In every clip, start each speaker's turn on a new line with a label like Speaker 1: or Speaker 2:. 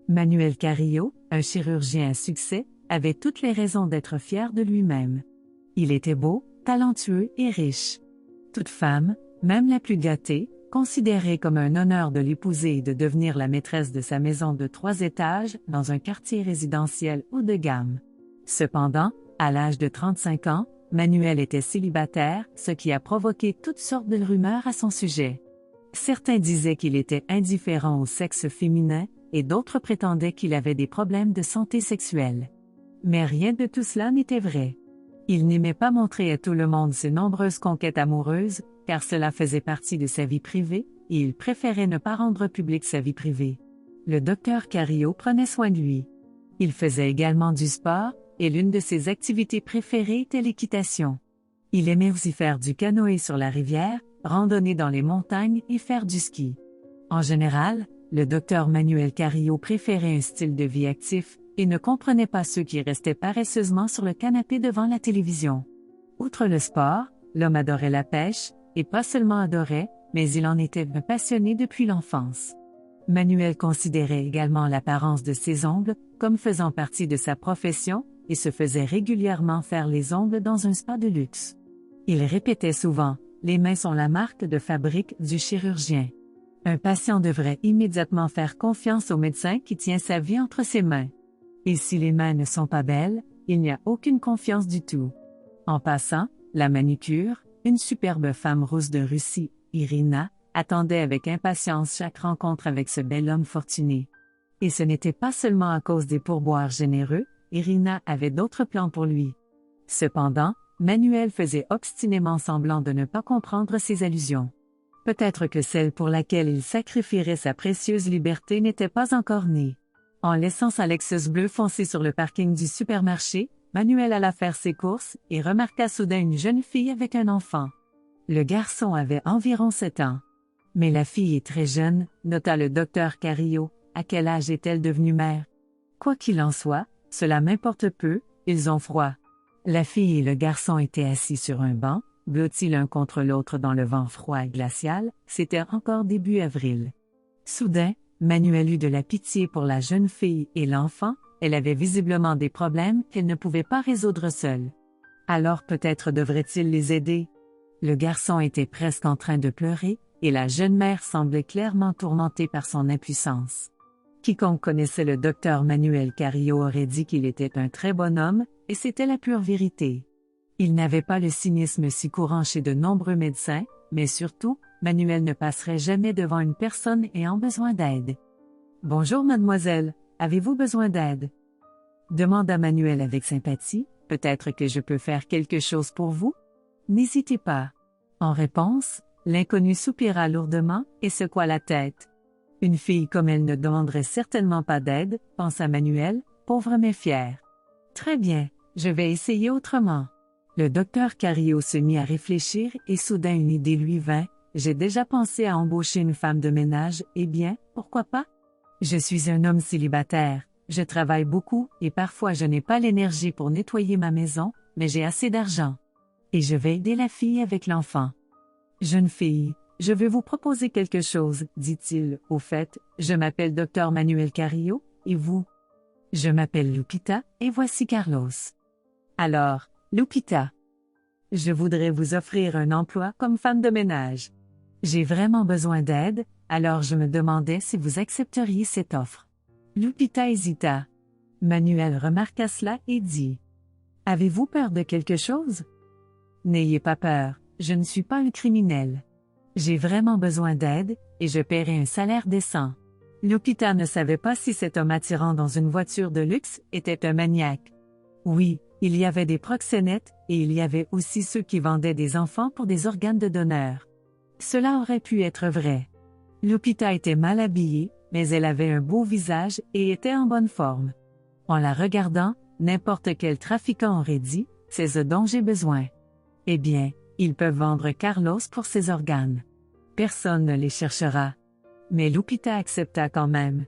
Speaker 1: Manuel Carrillo, un chirurgien à succès, avait toutes les raisons d'être fier de lui-même. Il était beau, talentueux et riche. Toute femme, même la plus gâtée, considérait comme un honneur de l'épouser et de devenir la maîtresse de sa maison de 3 étages dans un quartier résidentiel haut de gamme. Cependant, à l'âge de 35 ans, Manuel était célibataire, ce qui a provoqué toutes sortes de rumeurs à son sujet. Certains disaient qu'il était indifférent au sexe féminin, et d'autres prétendaient qu'il avait des problèmes de santé sexuelle. Mais rien de tout cela n'était vrai. Il n'aimait pas montrer à tout le monde ses nombreuses conquêtes amoureuses, car cela faisait partie de sa vie privée, et il préférait ne pas rendre publique sa vie privée. Le docteur Carrillo prenait soin de lui. Il faisait également du sport, et l'une de ses activités préférées était l'équitation. Il aimait aussi faire du canoë sur la rivière, randonner dans les montagnes et faire du ski. En général, le docteur Manuel Carrillo préférait un style de vie actif et ne comprenait pas ceux qui restaient paresseusement sur le canapé devant la télévision. Outre le sport, l'homme adorait la pêche, et pas seulement adorait, mais il en était passionné depuis l'enfance. Manuel considérait également l'apparence de ses ongles comme faisant partie de sa profession et se faisait régulièrement faire les ongles dans un spa de luxe. Il répétait souvent « Les mains sont la marque de fabrique du chirurgien ». Un patient devrait immédiatement faire confiance au médecin qui tient sa vie entre ses mains. Et si les mains ne sont pas belles, il n'y a aucune confiance du tout. En passant, la manucure, une superbe femme rousse de Russie, Irina, attendait avec impatience chaque rencontre avec ce bel homme fortuné. Et ce n'était pas seulement à cause des pourboires généreux, Irina avait d'autres plans pour lui. Cependant, Manuel faisait obstinément semblant de ne pas comprendre ses allusions. Peut-être que celle pour laquelle il sacrifierait sa précieuse liberté n'était pas encore née. En laissant sa Lexus bleue foncé sur le parking du supermarché, Manuel alla faire ses courses et remarqua soudain une jeune fille avec un enfant. Le garçon avait environ 7 ans. Mais la fille est très jeune, nota le docteur Carrillo. À quel âge est-elle devenue mère? Quoi qu'il en soit, cela m'importe peu, ils ont froid. La fille et le garçon étaient assis sur un banc, blottis l'un contre l'autre dans le vent froid et glacial, c'était encore début avril. Soudain, Manuel eut de la pitié pour la jeune fille et l'enfant, elle avait visiblement des problèmes qu'elle ne pouvait pas résoudre seule. Alors peut-être devrait-il les aider? Le garçon était presque en train de pleurer, et la jeune mère semblait clairement tourmentée par son impuissance. Quiconque connaissait le docteur Manuel Carrillo aurait dit qu'il était un très bon homme, et c'était la pure vérité. Il n'avait pas le cynisme si courant chez de nombreux médecins, mais surtout, Manuel ne passerait jamais devant une personne ayant besoin d'aide. « Bonjour mademoiselle, avez-vous besoin d'aide ?» demanda Manuel avec sympathie, « Peut-être que je peux faire quelque chose pour vous? N'hésitez pas. » En réponse, l'inconnu soupira lourdement et secoua la tête. Une fille comme elle ne demanderait certainement pas d'aide, pensa Manuel, pauvre mais fier. Très bien, je vais essayer autrement. Le docteur Carrillo se mit à réfléchir et soudain une idée lui vint. J'ai déjà pensé à embaucher une femme de ménage, eh bien, pourquoi pas? Je suis un homme célibataire, je travaille beaucoup et parfois je n'ai pas l'énergie pour nettoyer ma maison, mais j'ai assez d'argent. Et je vais aider la fille avec l'enfant. Jeune fille, je veux vous proposer quelque chose, dit-il. Au fait, je m'appelle Dr Manuel Carrillo, et vous? Je m'appelle Lupita, et voici Carlos. Alors, Lupita, je voudrais vous offrir un emploi comme femme de ménage. J'ai vraiment besoin d'aide, alors je me demandais si vous accepteriez cette offre. Lupita hésita. Manuel remarqua cela et dit: « Avez-vous peur de quelque chose? N'ayez pas peur, je ne suis pas un criminel. J'ai vraiment besoin d'aide, et je paierai un salaire décent. » Lupita ne savait pas si cet homme attirant dans une voiture de luxe était un maniaque. Oui, il y avait des proxénètes, et il y avait aussi ceux qui vendaient des enfants pour des organes de donneurs. Cela aurait pu être vrai. Lupita était mal habillée, mais elle avait un beau visage et était en bonne forme. En la regardant, n'importe quel trafiquant aurait dit « C'est ce dont j'ai besoin. » Eh bien, ils peuvent vendre Carlos pour ses organes. Personne ne les cherchera. Mais Lupita accepta quand même.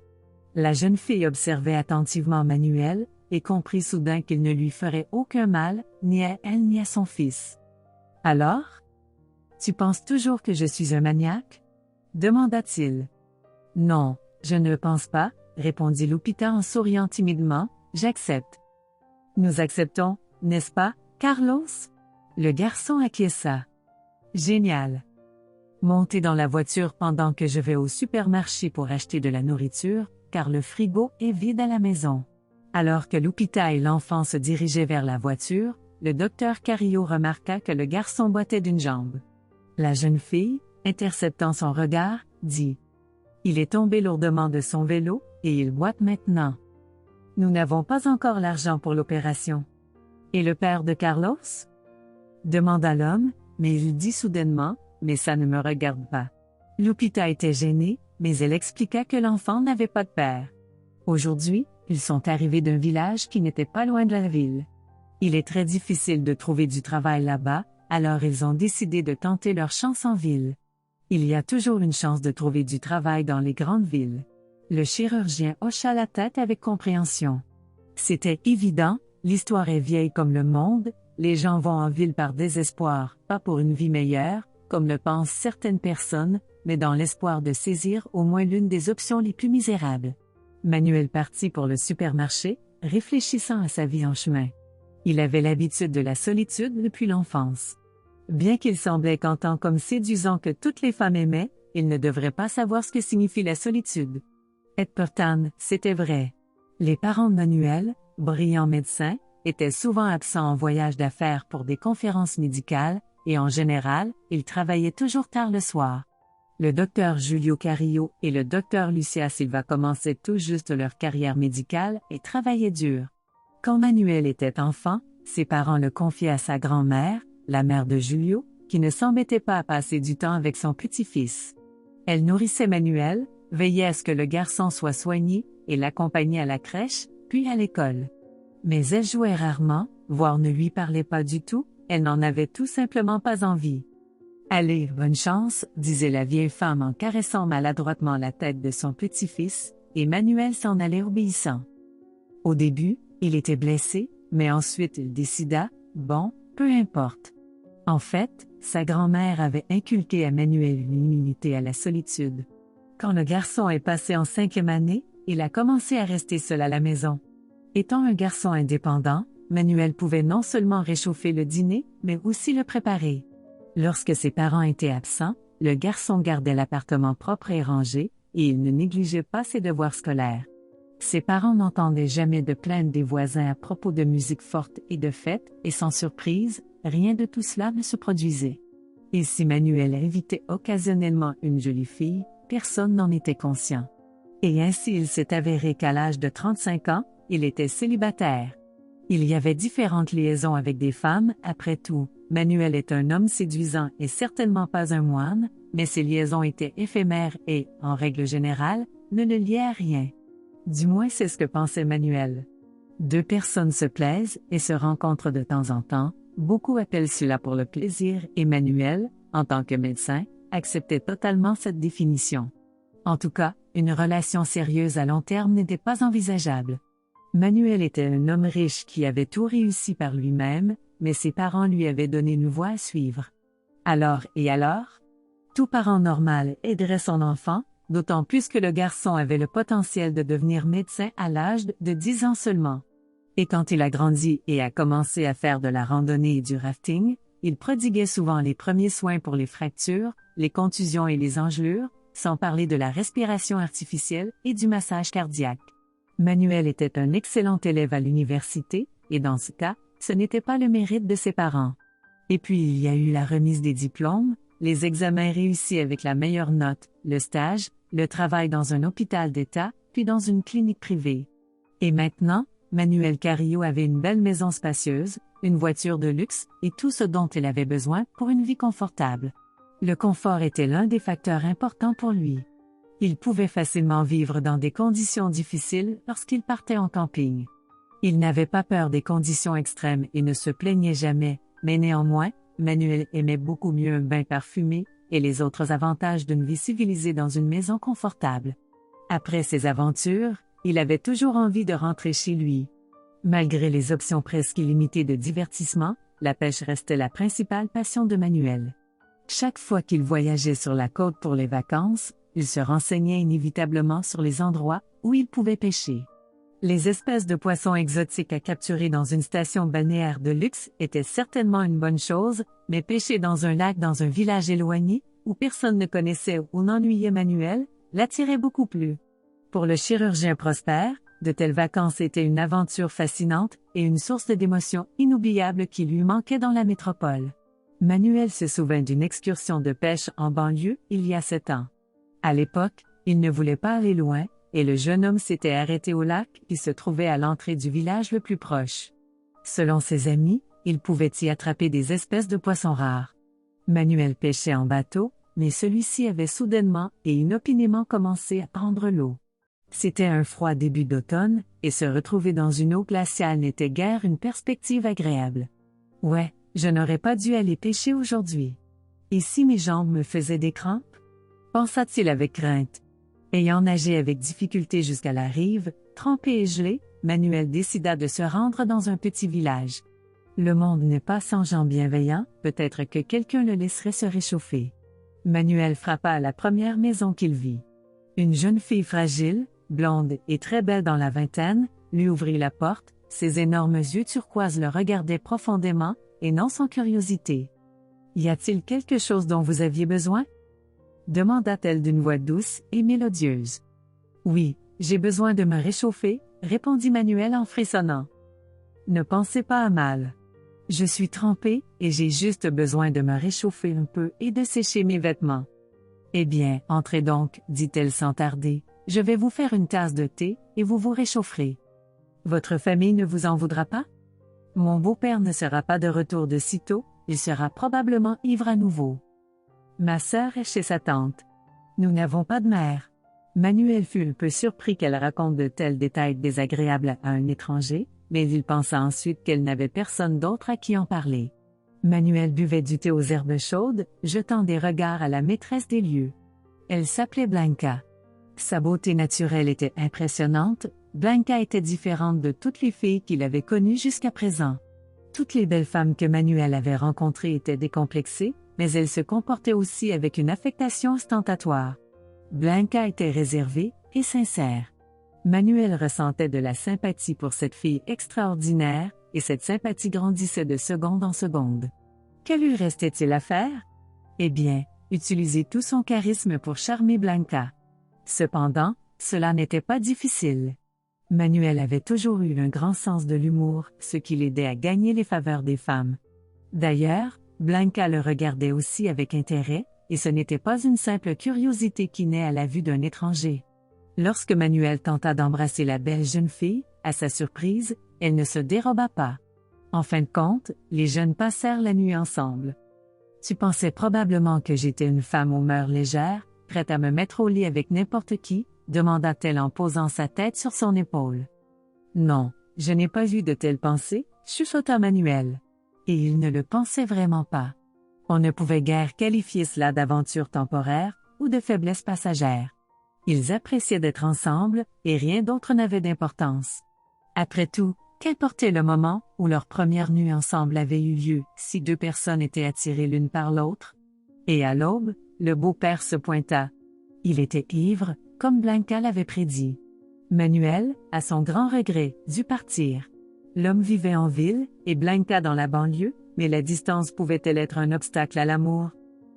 Speaker 1: La jeune fille observait attentivement Manuel, et comprit soudain qu'il ne lui ferait aucun mal, ni à elle ni à son fils. « Alors? Tu penses toujours que je suis un maniaque? » demanda-t-il. « Non, Je ne pense pas, répondit Lupita en souriant timidement, j'accepte. Nous acceptons, n'est-ce pas, Carlos? Le garçon acquiesça. Génial. Montez dans la voiture pendant que je vais au supermarché pour acheter de la nourriture, car le frigo est vide à la maison. Alors que Lupita et l'enfant se dirigeaient vers la voiture, le docteur Carrillo remarqua que le garçon boitait d'une jambe. La jeune fille, interceptant son regard, dit « Il est tombé lourdement de son vélo, et il boite maintenant. Nous n'avons pas encore l'argent pour l'opération. » « Et le père de Carlos? » demanda l'homme, mais il dit soudainement « Mais ça ne me regarde pas. » Lupita était gênée, mais elle expliqua que l'enfant n'avait pas de père. Aujourd'hui, ils sont arrivés d'un village qui n'était pas loin de la ville. Il est très difficile de trouver du travail là-bas, alors ils ont décidé de tenter leur chance en ville. Il y a toujours une chance de trouver du travail dans les grandes villes. Le chirurgien hocha la tête avec compréhension. C'était évident, l'histoire est vieille comme le monde, les gens vont en ville par désespoir, pas pour une vie meilleure, comme le pensent certaines personnes, mais dans l'espoir de saisir au moins l'une des options les plus misérables. Manuel partit pour le supermarché, réfléchissant à sa vie en chemin. Il avait l'habitude de la solitude depuis l'enfance. Bien qu'il semblait cantant comme séduisant que toutes les femmes aimaient, il ne devrait pas savoir ce que signifie la solitude. Et pourtant, c'était vrai. Les parents de Manuel, brillants médecins, étaient souvent absents en voyage d'affaires pour des conférences médicales, et en général, ils travaillaient toujours tard le soir. Le docteur Julio Carrillo et le docteur Lucia Silva commençaient tout juste leur carrière médicale et travaillaient dur. Quand Manuel était enfant, ses parents le confiaient à sa grand-mère, la mère de Julio, qui ne s'embêtait pas à passer du temps avec son petit-fils. Elle nourrissait Manuel, veillait à ce que le garçon soit soigné et l'accompagnait à la crèche, puis à l'école. Mais elle jouait rarement, voire ne lui parlait pas du tout, elle n'en avait tout simplement pas envie. « Allez, bonne chance », disait la vieille femme en caressant maladroitement la tête de son petit-fils, et Manuel s'en allait obéissant. Au début, il était blessé, mais ensuite il décida, bon, peu importe. En fait, sa grand-mère avait inculqué à Manuel une immunité à la solitude. Quand le garçon est passé en 5e année, il a commencé à rester seul à la maison. Étant un garçon indépendant, Manuel pouvait non seulement réchauffer le dîner, mais aussi le préparer. Lorsque ses parents étaient absents, le garçon gardait l'appartement propre et rangé, et il ne négligeait pas ses devoirs scolaires. Ses parents n'entendaient jamais de plaintes des voisins à propos de musique forte et de fêtes, et sans surprise, rien de tout cela ne se produisait. Et si Manuel invitait occasionnellement une jolie fille, personne n'en était conscient. Et ainsi il s'est avéré qu'à l'âge de 35 ans, il était célibataire. Il y avait différentes liaisons avec des femmes, après tout, Manuel est un homme séduisant et certainement pas un moine, mais ces liaisons étaient éphémères et, en règle générale, ne le liaient à rien. Du moins c'est ce que pensait Manuel. Deux personnes se plaisent et se rencontrent de temps en temps, beaucoup appellent cela pour le plaisir et Manuel, en tant que médecin, acceptait totalement cette définition. En tout cas, une relation sérieuse à long terme n'était pas envisageable. Manuel était un homme riche qui avait tout réussi par lui-même, mais ses parents lui avaient donné une voie à suivre. Alors? Tout parent normal aiderait son enfant, d'autant plus que le garçon avait le potentiel de devenir médecin à l'âge de 10 ans seulement. Et quand il a grandi et a commencé à faire de la randonnée et du rafting, il prodiguait souvent les premiers soins pour les fractures, les contusions et les engelures, sans parler de la respiration artificielle et du massage cardiaque. Manuel était un excellent élève à l'université, et dans ce cas, ce n'était pas le mérite de ses parents. Et puis il y a eu la remise des diplômes, les examens réussis avec la meilleure note, le stage, le travail dans un hôpital d'État, puis dans une clinique privée. Et maintenant, Manuel Carrillo avait une belle maison spacieuse, une voiture de luxe, et tout ce dont il avait besoin pour une vie confortable. Le confort était l'un des facteurs importants pour lui. Il pouvait facilement vivre dans des conditions difficiles lorsqu'il partait en camping. Il n'avait pas peur des conditions extrêmes et ne se plaignait jamais, mais néanmoins, Manuel aimait beaucoup mieux un bain parfumé et les autres avantages d'une vie civilisée dans une maison confortable. Après ces aventures, il avait toujours envie de rentrer chez lui. Malgré les options presque illimitées de divertissement, la pêche restait la principale passion de Manuel. Chaque fois qu'il voyageait sur la côte pour les vacances, il se renseignait inévitablement sur les endroits où il pouvait pêcher. Les espèces de poissons exotiques à capturer dans une station balnéaire de luxe étaient certainement une bonne chose, mais pêcher dans un lac dans un village éloigné, où personne ne connaissait ou n'ennuyait Manuel, l'attirait beaucoup plus. Pour le chirurgien Prosper, de telles vacances étaient une aventure fascinante et une source d'émotions inoubliables qui lui manquait dans la métropole. Manuel se souvint d'une excursion de pêche en banlieue il y a 7 ans. À l'époque, il ne voulait pas aller loin, et le jeune homme s'était arrêté au lac qui se trouvait à l'entrée du village le plus proche. Selon ses amis, il pouvait y attraper des espèces de poissons rares. Manuel pêchait en bateau, mais celui-ci avait soudainement et inopinément commencé à prendre l'eau. C'était un froid début d'automne, et se retrouver dans une eau glaciale n'était guère une perspective agréable. Ouais, je n'aurais pas dû aller pêcher aujourd'hui. Et si mes jambes me faisaient des crampes? Pensa-t-il avec crainte. Ayant nagé avec difficulté jusqu'à la rive, trempé et gelé, Manuel décida de se rendre dans un petit village. Le monde n'est pas sans gens bienveillants, peut-être que quelqu'un le laisserait se réchauffer. Manuel frappa à la première maison qu'il vit. Une jeune fille fragile, blonde et très belle dans la vingtaine, lui ouvrit la porte, ses énormes yeux turquoises le regardaient profondément, et non sans curiosité. « Y a-t-il quelque chose dont vous aviez besoin ?» demanda-t-elle d'une voix douce et mélodieuse. « Oui, j'ai besoin de me réchauffer, » répondit Manuel en frissonnant. « Ne pensez pas à mal. Je suis trempée et j'ai juste besoin de me réchauffer un peu et de sécher mes vêtements. »« Eh bien, entrez donc, » dit-elle sans tarder. « Je vais vous faire une tasse de thé et vous vous réchaufferez. Votre famille ne vous en voudra pas? Mon beau-père ne sera pas de retour de sitôt, il sera probablement ivre à nouveau. Ma sœur est chez sa tante. Nous n'avons pas de mère. » Manuel fut un peu surpris qu'elle raconte de tels détails désagréables à un étranger, mais il pensa ensuite qu'elle n'avait personne d'autre à qui en parler. Manuel buvait du thé aux herbes chaudes, jetant des regards à la maîtresse des lieux. Elle s'appelait Blanca. Sa beauté naturelle était impressionnante, Blanca était différente de toutes les filles qu'il avait connues jusqu'à présent. Toutes les belles femmes que Manuel avait rencontrées étaient décomplexées, mais elles se comportaient aussi avec une affectation ostentatoire. Blanca était réservée et sincère. Manuel ressentait de la sympathie pour cette fille extraordinaire, et cette sympathie grandissait de seconde en seconde. Que lui restait-il à faire? Eh bien, utiliser tout son charisme pour charmer Blanca. Cependant, cela n'était pas difficile. Manuel avait toujours eu un grand sens de l'humour, ce qui l'aidait à gagner les faveurs des femmes. D'ailleurs, Blanca le regardait aussi avec intérêt, et ce n'était pas une simple curiosité qui naît à la vue d'un étranger. Lorsque Manuel tenta d'embrasser la belle jeune fille, à sa surprise, elle ne se déroba pas. En fin de compte, les jeunes passèrent la nuit ensemble. « Tu pensais probablement que j'étais une femme aux mœurs légères, prête à me mettre au lit avec n'importe qui ?» demanda-t-elle en posant sa tête sur son épaule. « Non, je n'ai pas eu de telles pensées, » chuchota Manuel. Et il ne le pensait vraiment pas. On ne pouvait guère qualifier cela d'aventure temporaire ou de faiblesse passagère. Ils appréciaient d'être ensemble, et rien d'autre n'avait d'importance. Après tout, qu'importait le moment où leur première nuit ensemble avait eu lieu, si deux personnes étaient attirées l'une par l'autre? Et à l'aube, le beau-père se pointa. Il était ivre, comme Blanca l'avait prédit. Manuel, à son grand regret, dut partir. L'homme vivait en ville, et Blanca dans la banlieue, mais la distance pouvait-elle être un obstacle à l'amour?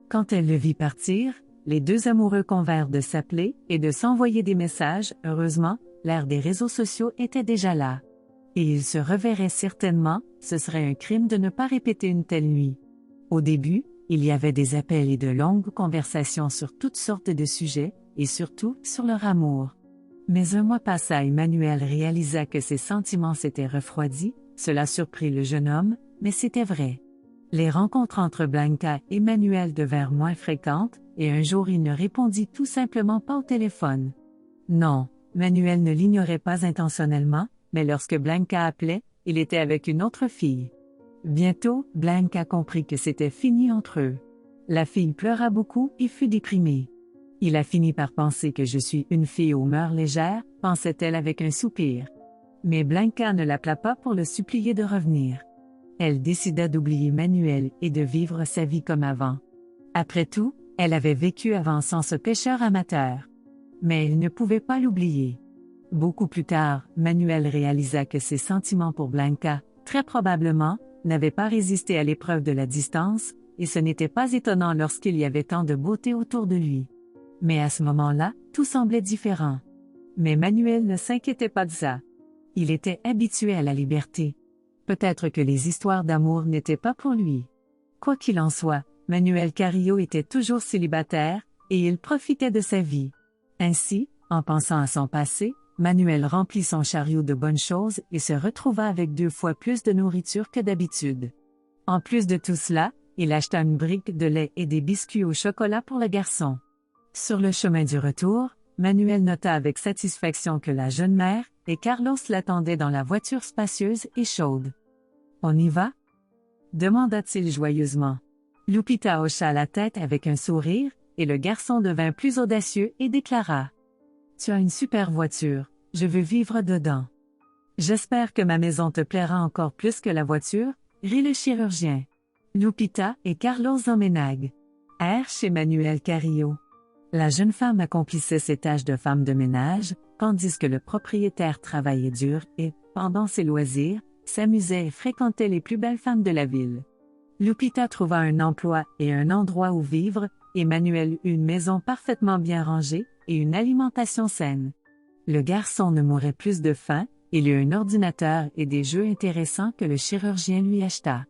Speaker 1: Quand elle le vit partir, les deux amoureux convinrent de s'appeler et de s'envoyer des messages. Heureusement, l'ère des réseaux sociaux était déjà là. Et ils se reverraient certainement, ce serait un crime de ne pas répéter une telle nuit. Au début, il y avait des appels et de longues conversations sur toutes sortes de sujets, et surtout sur leur amour. Mais un mois passa et Manuel réalisa que ses sentiments s'étaient refroidis. Cela surprit le jeune homme, mais c'était vrai. Les rencontres entre Blanca et Manuel devinrent moins fréquentes, et un jour il ne répondit tout simplement pas au téléphone. Non, Manuel ne l'ignorait pas intentionnellement, mais lorsque Blanca appelait, il était avec une autre fille. Bientôt, Blanca comprit que c'était fini entre eux. La fille pleura beaucoup et fut déprimée. Il a fini par penser que je suis une fille aux mœurs légères, pensait-elle avec un soupir. Mais Blanca ne l'appela pas pour le supplier de revenir. Elle décida d'oublier Manuel et de vivre sa vie comme avant. Après tout, Elle avait vécu avant sans ce pêcheur amateur. Mais elle ne pouvait pas l'oublier. Beaucoup plus tard, Manuel réalisa que ses sentiments pour Blanca, très probablement, n'avaient pas résisté à l'épreuve de la distance, et ce n'était pas étonnant lorsqu'il y avait tant de beauté autour de lui. Mais à ce moment-là, tout semblait différent. Mais Manuel ne s'inquiétait pas de ça. Il était habitué à la liberté. Peut-être que les histoires d'amour n'étaient pas pour lui. Quoi qu'il en soit, Manuel Carrillo était toujours célibataire, et il profitait de sa vie. Ainsi, en pensant à son passé, Manuel remplit son chariot de bonnes choses et se retrouva avec 2 fois plus de nourriture que d'habitude. En plus de tout cela, il acheta une brique de lait et des biscuits au chocolat pour le garçon. Sur le chemin du retour, Manuel nota avec satisfaction que la jeune mère et Carlos l'attendaient dans la voiture spacieuse et chaude. « On y va ?» demanda-t-il joyeusement. Lupita hocha la tête avec un sourire, et le garçon devint plus audacieux et déclara: « Tu as une super voiture, je veux vivre dedans. »« J'espère que ma maison te plaira encore plus que la voiture, » rit le chirurgien. Lupita et Carlos emménagent chez Manuel Carrillo. La jeune femme accomplissait ses tâches de femme de ménage, tandis que le propriétaire travaillait dur et, pendant ses loisirs, s'amusait et fréquentait les plus belles femmes de la ville. Lupita trouva un emploi et un endroit où vivre, et Manuel eut une maison parfaitement bien rangée et une alimentation saine. Le garçon ne mourait plus de faim, il eut un ordinateur et des jeux intéressants que le chirurgien lui acheta.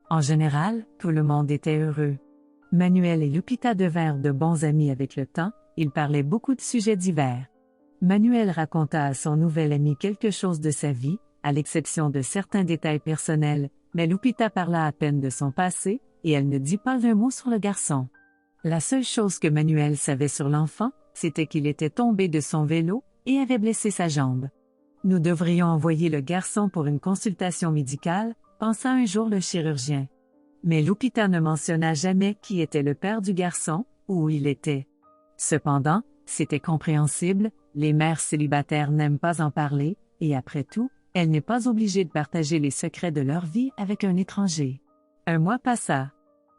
Speaker 1: En général, tout le monde était heureux. Manuel et Lupita devinrent de bons amis avec le temps, ils parlaient beaucoup de sujets divers. Manuel raconta à son nouvel ami quelque chose de sa vie, à l'exception de certains détails personnels, mais Lupita parla à peine de son passé, et elle ne dit pas un mot sur le garçon. La seule chose que Manuel savait sur l'enfant, c'était qu'il était tombé de son vélo et avait blessé sa jambe. Nous devrions envoyer le garçon pour une consultation médicale, pensa un jour le chirurgien. Mais Lupita ne mentionna jamais qui était le père du garçon, ou où il était. Cependant, c'était compréhensible, les mères célibataires n'aiment pas en parler, et après tout, elle n'est pas obligée de partager les secrets de leur vie avec un étranger. Un mois passa.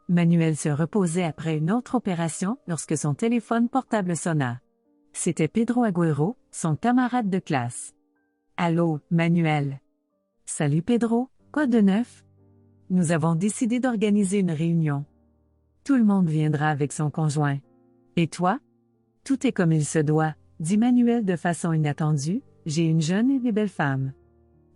Speaker 1: Manuel se reposait après une autre opération lorsque son téléphone portable sonna. C'était Pedro Agüero, son camarade de classe. « Allô, Manuel. »« Salut Pedro, quoi de neuf? » « Nous avons décidé d'organiser une réunion. Tout le monde viendra avec son conjoint. Et toi? » « Tout est comme il se doit, » dit Manuel de façon inattendue, « j'ai une jeune et des belles femmes. »«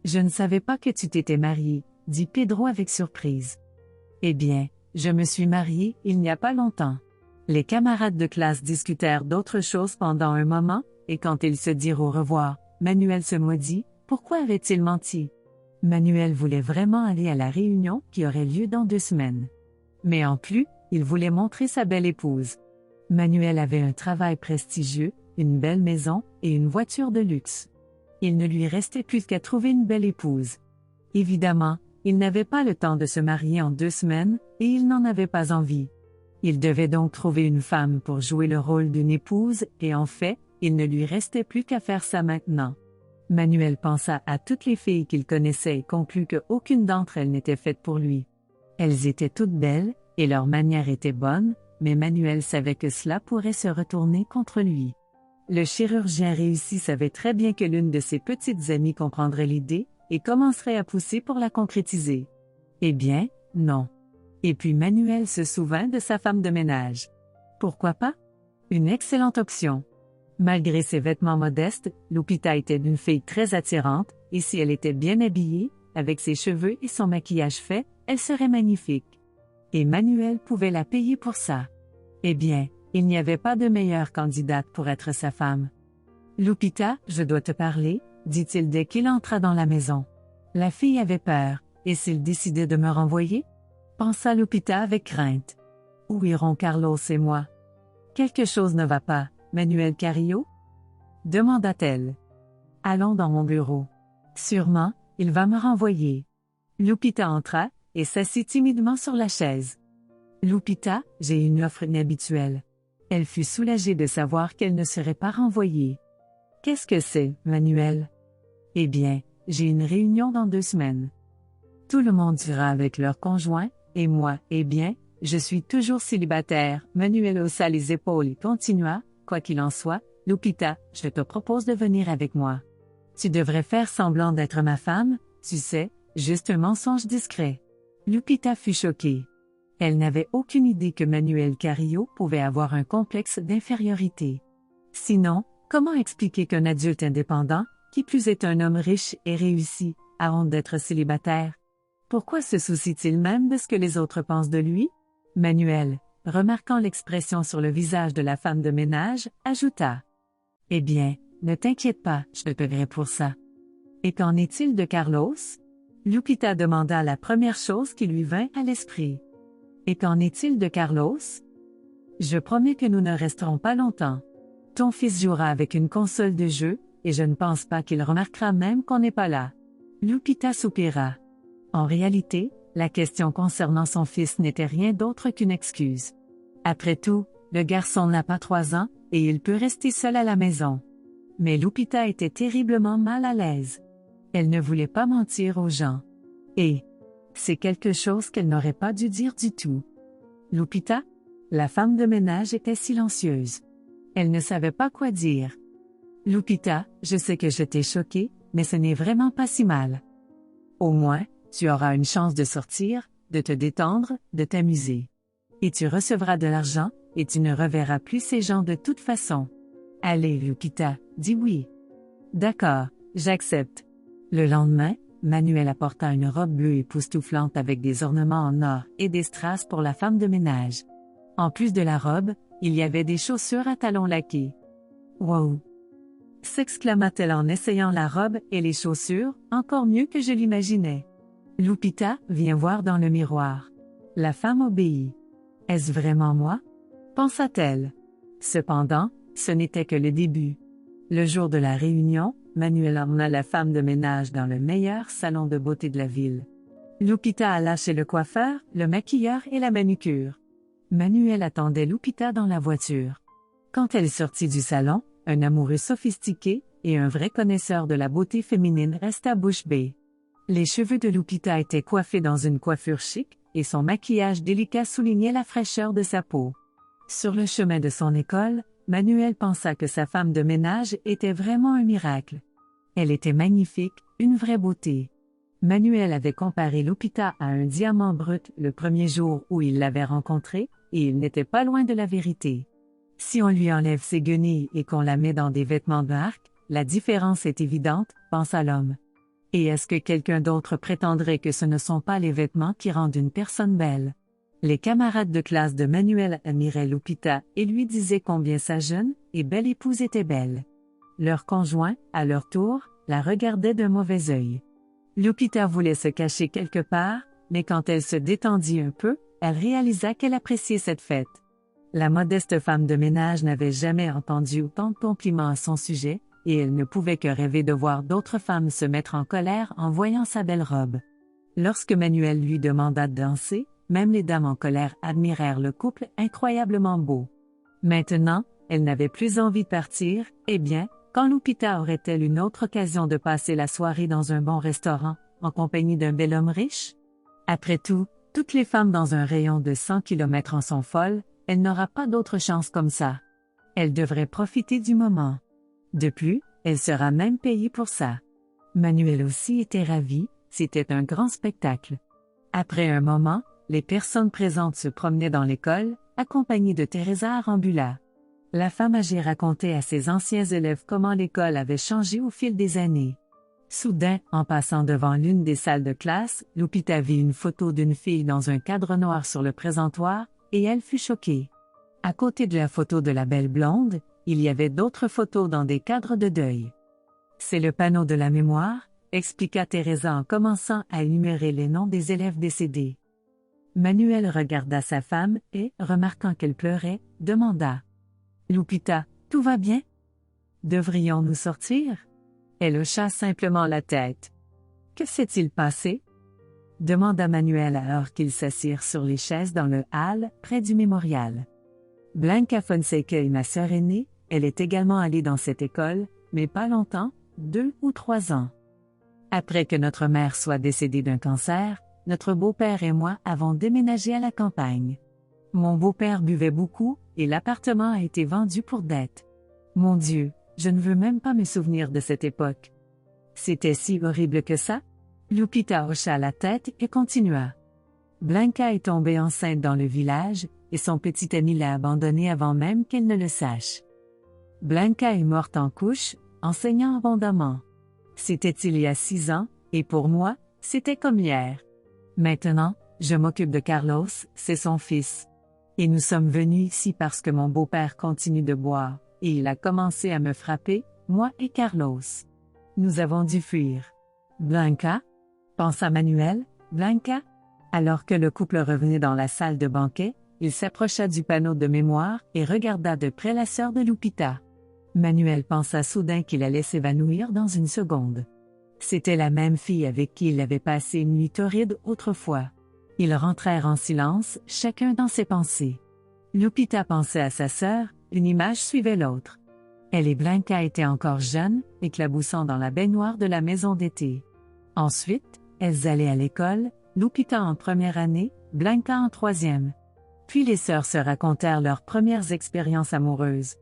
Speaker 1: Je ne savais pas que tu t'étais marié, » dit Pedro avec surprise. « Eh bien, je me suis marié il n'y a pas longtemps. » Les camarades de classe discutèrent d'autres choses pendant un moment, et quand ils se dirent au revoir, Manuel se maudit, pourquoi avait-il menti? Manuel voulait vraiment aller à la réunion qui aurait lieu dans 2 semaines. Mais en plus, il voulait montrer sa belle épouse. Manuel avait un travail prestigieux, une belle maison et une voiture de luxe. Il ne lui restait plus qu'à trouver une belle épouse. Évidemment, il n'avait pas le temps de se marier en 2 semaines, et il n'en avait pas envie. Il devait donc trouver une femme pour jouer le rôle d'une épouse, et en fait, il ne lui restait plus qu'à faire ça maintenant. Manuel pensa à toutes les filles qu'il connaissait et conclut qu'aucune d'entre elles n'était faite pour lui. Elles étaient toutes belles, et leurs manières étaient bonnes, mais Manuel savait que cela pourrait se retourner contre lui. Le chirurgien réussi savait très bien que l'une de ses petites amies comprendrait l'idée, et commencerait à pousser pour la concrétiser. Eh bien, non. Et puis Manuel se souvint de sa femme de ménage. Pourquoi pas? Une excellente option. Malgré ses vêtements modestes, Lupita était d'une fille très attirante, et si elle était bien habillée, avec ses cheveux et son maquillage fait, elle serait magnifique. Et Manuel pouvait la payer pour ça. Eh bien, il n'y avait pas de meilleure candidate pour être sa femme. « Lupita, je dois te parler », dit-il dès qu'il entra dans la maison. La fille avait peur, et s'il décidait de me renvoyer? Pensa Lupita avec crainte. Où iront Carlos et moi? Quelque chose ne va pas, Manuel Carrillo? Demanda-t-elle. Allons dans mon bureau. Sûrement, il va me renvoyer. Lupita entra, et s'assit timidement sur la chaise. Lupita, j'ai une offre inhabituelle. Elle fut soulagée de savoir qu'elle ne serait pas renvoyée. Qu'est-ce que c'est, Manuel? Eh bien, j'ai une réunion dans 2 semaines. Tout le monde ira avec leur conjoint, et moi, eh bien, je suis toujours célibataire. Manuel haussa les épaules et continua, quoi qu'il en soit, Lupita, je te propose de venir avec moi. Tu devrais faire semblant d'être ma femme, tu sais, juste un mensonge discret. Lupita fut choquée. Elle n'avait aucune idée que Manuel Carrillo pouvait avoir un complexe d'infériorité. Sinon, comment expliquer qu'un adulte indépendant, qui plus est un homme riche et réussi, a honte d'être célibataire? Pourquoi se soucie-t-il même de ce que les autres pensent de lui? Manuel, remarquant l'expression sur le visage de la femme de ménage, ajouta. Eh bien, ne t'inquiète pas, je te paierai pour ça. Et qu'en est-il de Carlos? Lupita demanda la première chose qui lui vint à l'esprit. Et qu'en est-il de Carlos? Je promets que nous ne resterons pas longtemps. Ton fils jouera avec une console de jeu, et je ne pense pas qu'il remarquera même qu'on n'est pas là. Lupita soupira. En réalité, la question concernant son fils n'était rien d'autre qu'une excuse. Après tout, le garçon n'a pas 3 ans, et il peut rester seul à la maison. Mais Lupita était terriblement mal à l'aise. Elle ne voulait pas mentir aux gens. Et c'est quelque chose qu'elle n'aurait pas dû dire du tout. Lupita? La femme de ménage était silencieuse. Elle ne savait pas quoi dire. Lupita, je sais que je t'ai choquée, mais ce n'est vraiment pas si mal. Au moins, tu auras une chance de sortir, de te détendre, de t'amuser. Et tu recevras de l'argent, et tu ne reverras plus ces gens de toute façon. Allez, Lupita, dis oui. D'accord, j'accepte. Le lendemain, Manuel apporta une robe bleue époustouflante avec des ornements en or et des strass pour la femme de ménage. En plus de la robe, il y avait des chaussures à talons laqués. Wow! S'exclama-t-elle en essayant la robe et les chaussures, encore mieux que je l'imaginais. Lupita, viens voir dans le miroir. La femme obéit. Est-ce vraiment moi? Pensa-t-elle. Cependant, ce n'était que le début. Le jour de la réunion, Manuel emmena la femme de ménage dans le meilleur salon de beauté de la ville. Lupita alla chez le coiffeur, le maquilleur et la manucure. Manuel attendait Lupita dans la voiture. Quand elle sortit du salon, un amoureux sophistiqué et un vrai connaisseur de la beauté féminine resta bouche bée. Les cheveux de Lupita étaient coiffés dans une coiffure chic, et son maquillage délicat soulignait la fraîcheur de sa peau. Sur le chemin de son école, Manuel pensa que sa femme de ménage était vraiment un miracle. Elle était magnifique, une vraie beauté. Manuel avait comparé Lupita à un diamant brut le premier jour où il l'avait rencontrée, et il n'était pas loin de la vérité. Si on lui enlève ses guenilles et qu'on la met dans des vêtements de marque, la différence est évidente, pensa l'homme. Et est-ce que quelqu'un d'autre prétendrait que ce ne sont pas les vêtements qui rendent une personne belle? Les camarades de classe de Manuel admiraient Lupita et lui disaient combien sa jeune et belle épouse était belle. Leurs conjoints, à leur tour, la regardaient d'un mauvais œil. Lupita voulait se cacher quelque part, mais quand elle se détendit un peu, elle réalisa qu'elle appréciait cette fête. La modeste femme de ménage n'avait jamais entendu autant de compliments à son sujet, et elle ne pouvait que rêver de voir d'autres femmes se mettre en colère en voyant sa belle robe. Lorsque Manuel lui demanda de danser, même les dames en colère admirèrent le couple incroyablement beau. Maintenant, elle n'avait plus envie de partir, eh bien, quand Lupita aurait-elle une autre occasion de passer la soirée dans un bon restaurant, en compagnie d'un bel homme riche? Après tout, toutes les femmes dans un rayon de 100 km en sont folles, elle n'aura pas d'autre chance comme ça. Elle devrait profiter du moment. De plus, elle sera même payée pour ça. Manuel aussi était ravi, c'était un grand spectacle. Après un moment, les personnes présentes se promenaient dans l'école, accompagnées de Teresa Arambula. La femme âgée racontait à ses anciens élèves comment l'école avait changé au fil des années. Soudain, en passant devant l'une des salles de classe, Lupita vit une photo d'une fille dans un cadre noir sur le présentoir, et elle fut choquée. À côté de la photo de la belle blonde, il y avait d'autres photos dans des cadres de deuil. C'est le panneau de la mémoire, expliqua Teresa en commençant à énumérer les noms des élèves décédés. Manuel regarda sa femme et, remarquant qu'elle pleurait, demanda. « Lupita, tout va bien? Devrions-nous sortir? » Elle hocha simplement la tête. « Que s'est-il passé? » demanda Manuel alors qu'ils s'assirent sur les chaises dans le hall, près du mémorial. Blanca Fonseca est ma sœur aînée, elle est également allée dans cette école, mais pas longtemps, 2 ou 3 ans. Après que notre mère soit décédée d'un cancer, notre beau-père et moi avons déménagé à la campagne. Mon beau-père buvait beaucoup, et l'appartement a été vendu pour dette. Mon Dieu, je ne veux même pas me souvenir de cette époque. C'était si horrible que ça? Lupita hocha la tête et continua. Blanca est tombée enceinte dans le village, et son petit ami l'a abandonnée avant même qu'elle ne le sache. Blanca est morte en couche, en saignant abondamment. C'était il y a 6 ans, et pour moi, c'était comme hier. Maintenant, je m'occupe de Carlos, c'est son fils. Et nous sommes venus ici parce que mon beau-père continue de boire, et il a commencé à me frapper, moi et Carlos. Nous avons dû fuir. Blanca? Pensa Manuel, Blanca? Alors que le couple revenait dans la salle de banquet, il s'approcha du panneau de mémoire et regarda de près la sœur de Lupita. Manuel pensa soudain qu'il allait s'évanouir dans une seconde. C'était la même fille avec qui il avait passé une nuit torride autrefois. Ils rentrèrent en silence, chacun dans ses pensées. Lupita pensait à sa sœur, une image suivait l'autre. Elle et Blanca étaient encore jeunes, éclaboussant dans la baignoire de la maison d'été. Ensuite, elles allaient à l'école, Lupita en première année, Blanca en troisième. Puis les sœurs se racontèrent leurs premières expériences amoureuses.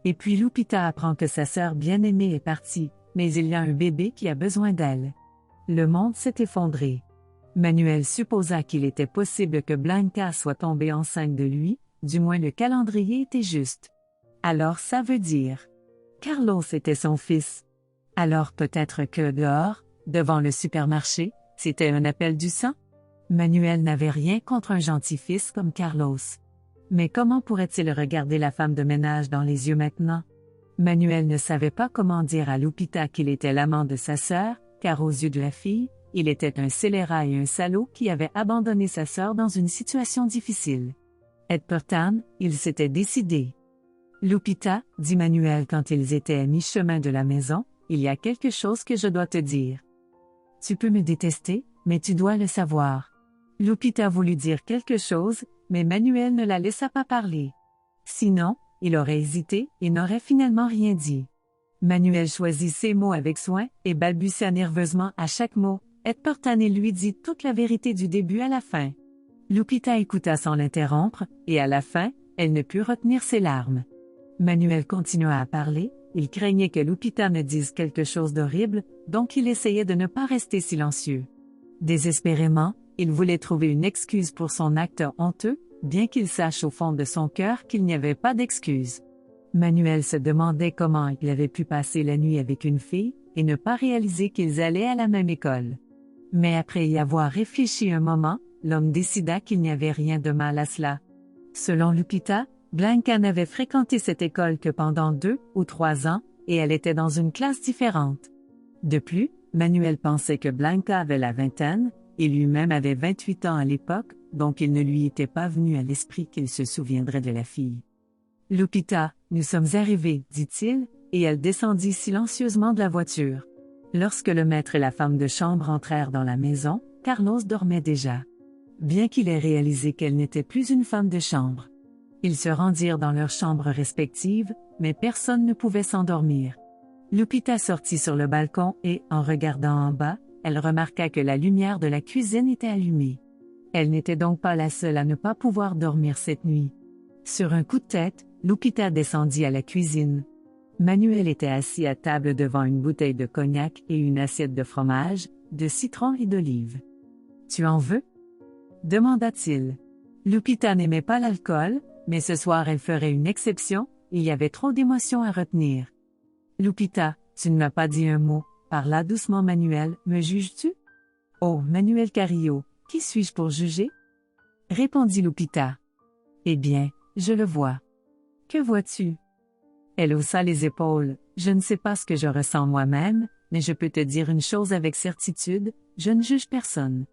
Speaker 1: Et puis Lupita apprend que sa sœur bien-aimée est partie, mais il y a un bébé qui a besoin d'elle. Le monde s'est effondré. Manuel supposa qu'il était possible que Blanca soit tombée enceinte de lui, du moins le calendrier était juste. Alors ça veut dire. Carlos était son fils. Alors peut-être que dehors, devant le supermarché, c'était un appel du sang? Manuel n'avait rien contre un gentil fils comme Carlos. Mais comment pourrait-il regarder la femme de ménage dans les yeux maintenant? Manuel ne savait pas comment dire à Lupita qu'il était l'amant de sa sœur, car aux yeux de la fille, il était un scélérat et un salaud qui avait abandonné sa sœur dans une situation difficile. Et pourtant, il s'était décidé. Lupita, dit Manuel quand ils étaient à mi-chemin de la maison, il y a quelque chose que je dois te dire. Tu peux me détester, mais tu dois le savoir. Lupita voulut dire quelque chose, mais Manuel ne la laissa pas parler. Sinon, il aurait hésité et n'aurait finalement rien dit. Manuel choisit ses mots avec soin et balbutia nerveusement à chaque mot. Et Portane lui dit toute la vérité du début à la fin. Lupita écouta sans l'interrompre, et à la fin, elle ne put retenir ses larmes. Manuel continua à parler, il craignait que Lupita ne dise quelque chose d'horrible, donc il essayait de ne pas rester silencieux. Désespérément, il voulait trouver une excuse pour son acte honteux, bien qu'il sache au fond de son cœur qu'il n'y avait pas d'excuse. Manuel se demandait comment il avait pu passer la nuit avec une fille, et ne pas réaliser qu'ils allaient à la même école. Mais après y avoir réfléchi un moment, l'homme décida qu'il n'y avait rien de mal à cela. Selon Lupita, Blanca n'avait fréquenté cette école que pendant 2 ou 3 ans, et elle était dans une classe différente. De plus, Manuel pensait que Blanca avait la vingtaine, et lui-même avait 28 ans à l'époque, donc il ne lui était pas venu à l'esprit qu'il se souviendrait de la fille. « Lupita, nous sommes arrivés, dit-il, et elle descendit silencieusement de la voiture. Lorsque le maître et la femme de chambre entrèrent dans la maison, Carlos dormait déjà. Bien qu'il ait réalisé qu'elle n'était plus une femme de chambre. Ils se rendirent dans leurs chambres respectives, mais personne ne pouvait s'endormir. Lupita sortit sur le balcon et, en regardant en bas, elle remarqua que la lumière de la cuisine était allumée. Elle n'était donc pas la seule à ne pas pouvoir dormir cette nuit. Sur un coup de tête, Lupita descendit à la cuisine. Manuel était assis à table devant une bouteille de cognac et une assiette de fromage, de citron et d'olives. « Tu en veux ?» demanda-t-il. Lupita n'aimait pas l'alcool, mais ce soir elle ferait une exception, il y avait trop d'émotions à retenir. « Lupita, tu ne m'as pas dit un mot, parla doucement Manuel, me juges-tu ?»« Oh, Manuel Carrillo, qui suis-je pour juger ?» répondit Lupita. « Eh bien, je le vois. »« Que vois-tu » Elle haussa les épaules. « Je ne sais pas ce que je ressens moi-même, mais je peux te dire une chose avec certitude, je ne juge personne.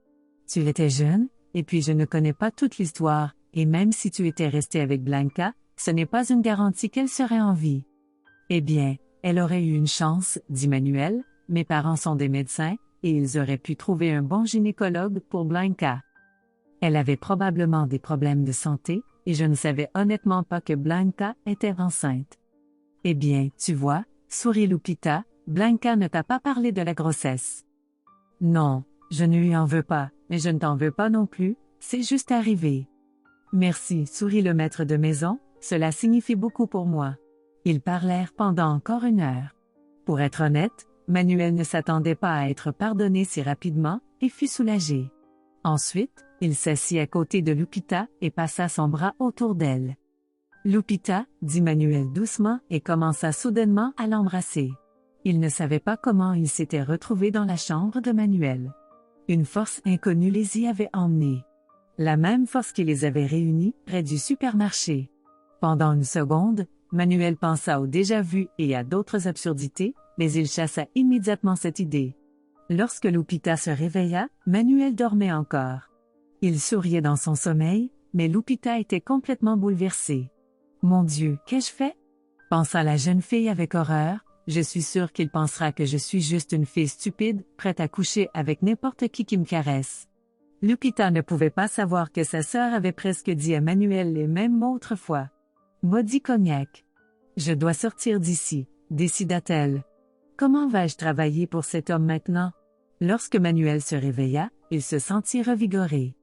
Speaker 1: Tu étais jeune, et puis je ne connais pas toute l'histoire, et même si tu étais resté avec Blanca, ce n'est pas une garantie qu'elle serait en vie. » « Eh bien, elle aurait eu une chance, dit Manuel, mes parents sont des médecins, et ils auraient pu trouver un bon gynécologue pour Blanca. Elle avait probablement des problèmes de santé, et je ne savais honnêtement pas que Blanca était enceinte. Eh bien, tu vois, sourit Lupita, Blanca ne t'a pas parlé de la grossesse. Non, je ne lui en veux pas, mais je ne t'en veux pas non plus, c'est juste arrivé. Merci, sourit le maître de maison, cela signifie beaucoup pour moi. Ils parlèrent pendant encore 1 heure. Pour être honnête, Manuel ne s'attendait pas à être pardonné si rapidement, et fut soulagé. Ensuite, il s'assit à côté de Lupita et passa son bras autour d'elle. Lupita, dit Manuel doucement et commença soudainement à l'embrasser. Il ne savait pas comment il s'était retrouvé dans la chambre de Manuel. Une force inconnue les y avait emmenés. La même force qui les avait réunis près du supermarché. Pendant une seconde, Manuel pensa au déjà-vu et à d'autres absurdités, mais il chassa immédiatement cette idée. Lorsque Lupita se réveilla, Manuel dormait encore. Il souriait dans son sommeil, mais Lupita était complètement bouleversée. « Mon Dieu, qu'ai-je fait ?» pensa la jeune fille avec horreur. « Je suis sûre qu'il pensera que je suis juste une fille stupide, prête à coucher avec n'importe qui me caresse. » Lupita ne pouvait pas savoir que sa sœur avait presque dit à Manuel les mêmes mots autrefois. « Maudit cognac. Je dois sortir d'ici, » décida-t-elle. « Comment vais-je travailler pour cet homme maintenant ?» Lorsque Manuel se réveilla, il se sentit revigoré.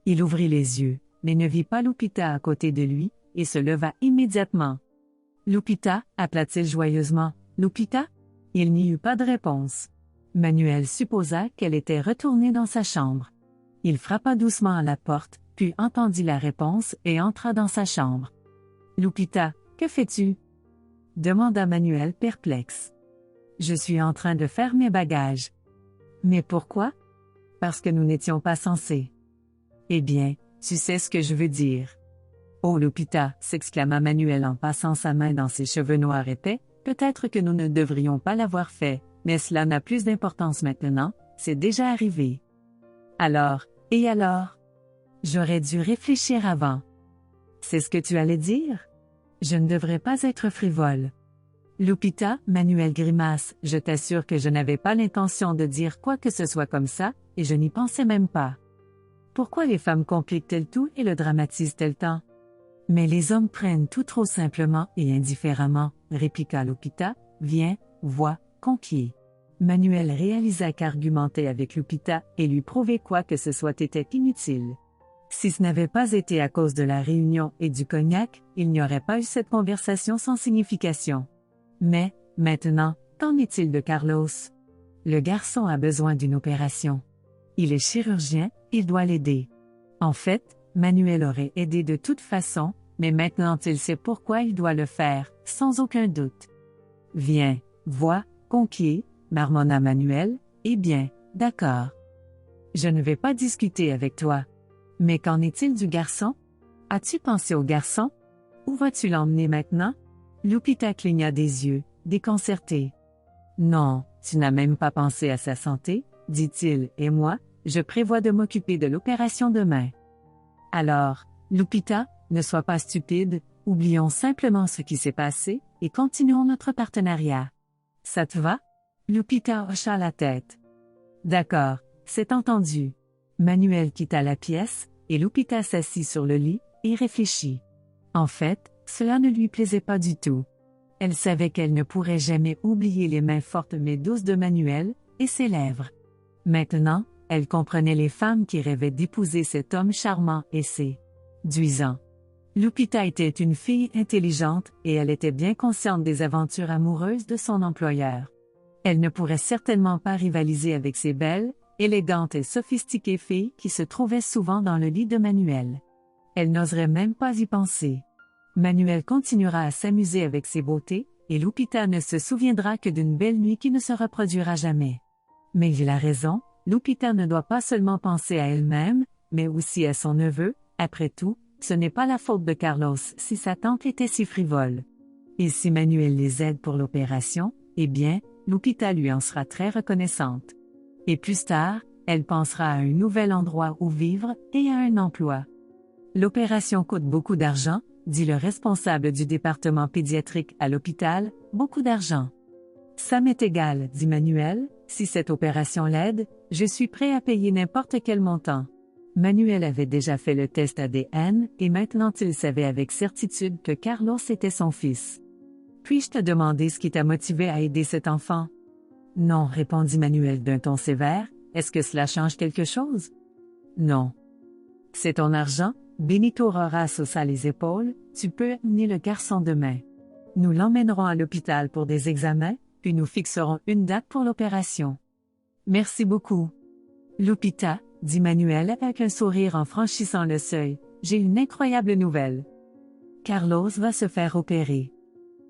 Speaker 1: Il ouvrit les yeux, mais ne vit pas Lupita à côté de lui, et se leva immédiatement. « Lupita » appela-t-il joyeusement. « Lupita ?» Il n'y eut pas de réponse. Manuel supposa qu'elle était retournée dans sa chambre. Il frappa doucement à la porte, puis entendit la réponse et entra dans sa chambre. « Lupita, que fais-tu » demanda Manuel perplexe. « Je suis en train de faire mes bagages. »« Mais pourquoi ?»« Parce que nous n'étions pas censés. »« Eh bien, tu sais ce que je veux dire. »« Oh Lupita » s'exclama Manuel en passant sa main dans ses cheveux noirs épais, « peut-être que nous ne devrions pas l'avoir fait, mais cela n'a plus d'importance maintenant, c'est déjà arrivé. » Alors, et alors? J'aurais dû réfléchir avant. C'est ce que tu allais dire? Je ne devrais pas être frivole. Lupita, Manuel grimace, je t'assure que je n'avais pas l'intention de dire quoi que ce soit comme ça, et je n'y pensais même pas. Pourquoi les femmes compliquent-elles tout et le dramatisent-elles tant? Mais les hommes prennent tout trop simplement et indifféremment, répliqua Lupita, viens, vois, conquiers. Manuel réalisa qu'argumenter avec Lupita et lui prouver quoi que ce soit était inutile. Si ce n'avait pas été à cause de la réunion et du cognac, il n'y aurait pas eu cette conversation sans signification. Mais, maintenant, qu'en est-il de Carlos? Le garçon a besoin d'une opération. Il est chirurgien, il doit l'aider. En fait, Manuel aurait aidé de toute façon, mais maintenant il sait pourquoi il doit le faire, sans aucun doute. Viens, vois, conquier, marmonna Manuel, eh bien, d'accord. Je ne vais pas discuter avec toi. Mais qu'en est-il du garçon? As-tu pensé au garçon? Où vas-tu l'emmener maintenant? Lupita cligna des yeux, déconcertée. Non, tu n'as même pas pensé à sa santé, dit-il, et moi, je prévois de m'occuper de l'opération demain. Alors, Lupita, ne sois pas stupide, oublions simplement ce qui s'est passé, et continuons notre partenariat. Ça te va? Lupita hocha la tête. D'accord, c'est entendu. Manuel quitta la pièce, et Lupita s'assit sur le lit, et réfléchit. En fait, cela ne lui plaisait pas du tout. Elle savait qu'elle ne pourrait jamais oublier les mains fortes mais douces de Manuel, et ses lèvres. Maintenant, elle comprenait les femmes qui rêvaient d'épouser cet homme charmant et séduisant. Lupita était une fille intelligente et elle était bien consciente des aventures amoureuses de son employeur. Elle ne pourrait certainement pas rivaliser avec ces belles, élégantes et sophistiquées filles qui se trouvaient souvent dans le lit de Manuel. Elle n'oserait même pas y penser. Manuel continuera à s'amuser avec ses beautés, et Lupita ne se souviendra que d'une belle nuit qui ne se reproduira jamais. Mais il a raison, Lupita ne doit pas seulement penser à elle-même, mais aussi à son neveu. Après tout, ce n'est pas la faute de Carlos si sa tante était si frivole. Et si Manuel les aide pour l'opération, eh bien, Lupita lui en sera très reconnaissante. Et plus tard, elle pensera à un nouvel endroit où vivre et à un emploi. L'opération coûte beaucoup d'argent, dit le responsable du département pédiatrique à l'hôpital, beaucoup d'argent. Ça m'est égal, dit Manuel, si cette opération l'aide, je suis prêt à payer n'importe quel montant. Manuel avait déjà fait le test ADN et maintenant il savait avec certitude que Carlos était son fils. Puis-je te demander ce qui t'a motivé à aider cet enfant? Non, répondit Manuel d'un ton sévère, est-ce que cela change quelque chose? Non. C'est ton argent, Benito Roras haussa les épaules, tu peux amener le garçon demain. Nous l'emmènerons à l'hôpital pour des examens, puis nous fixerons une date pour l'opération. Merci beaucoup. Lupita, dit Manuel avec un sourire en franchissant le seuil, j'ai une incroyable nouvelle. Carlos va se faire opérer.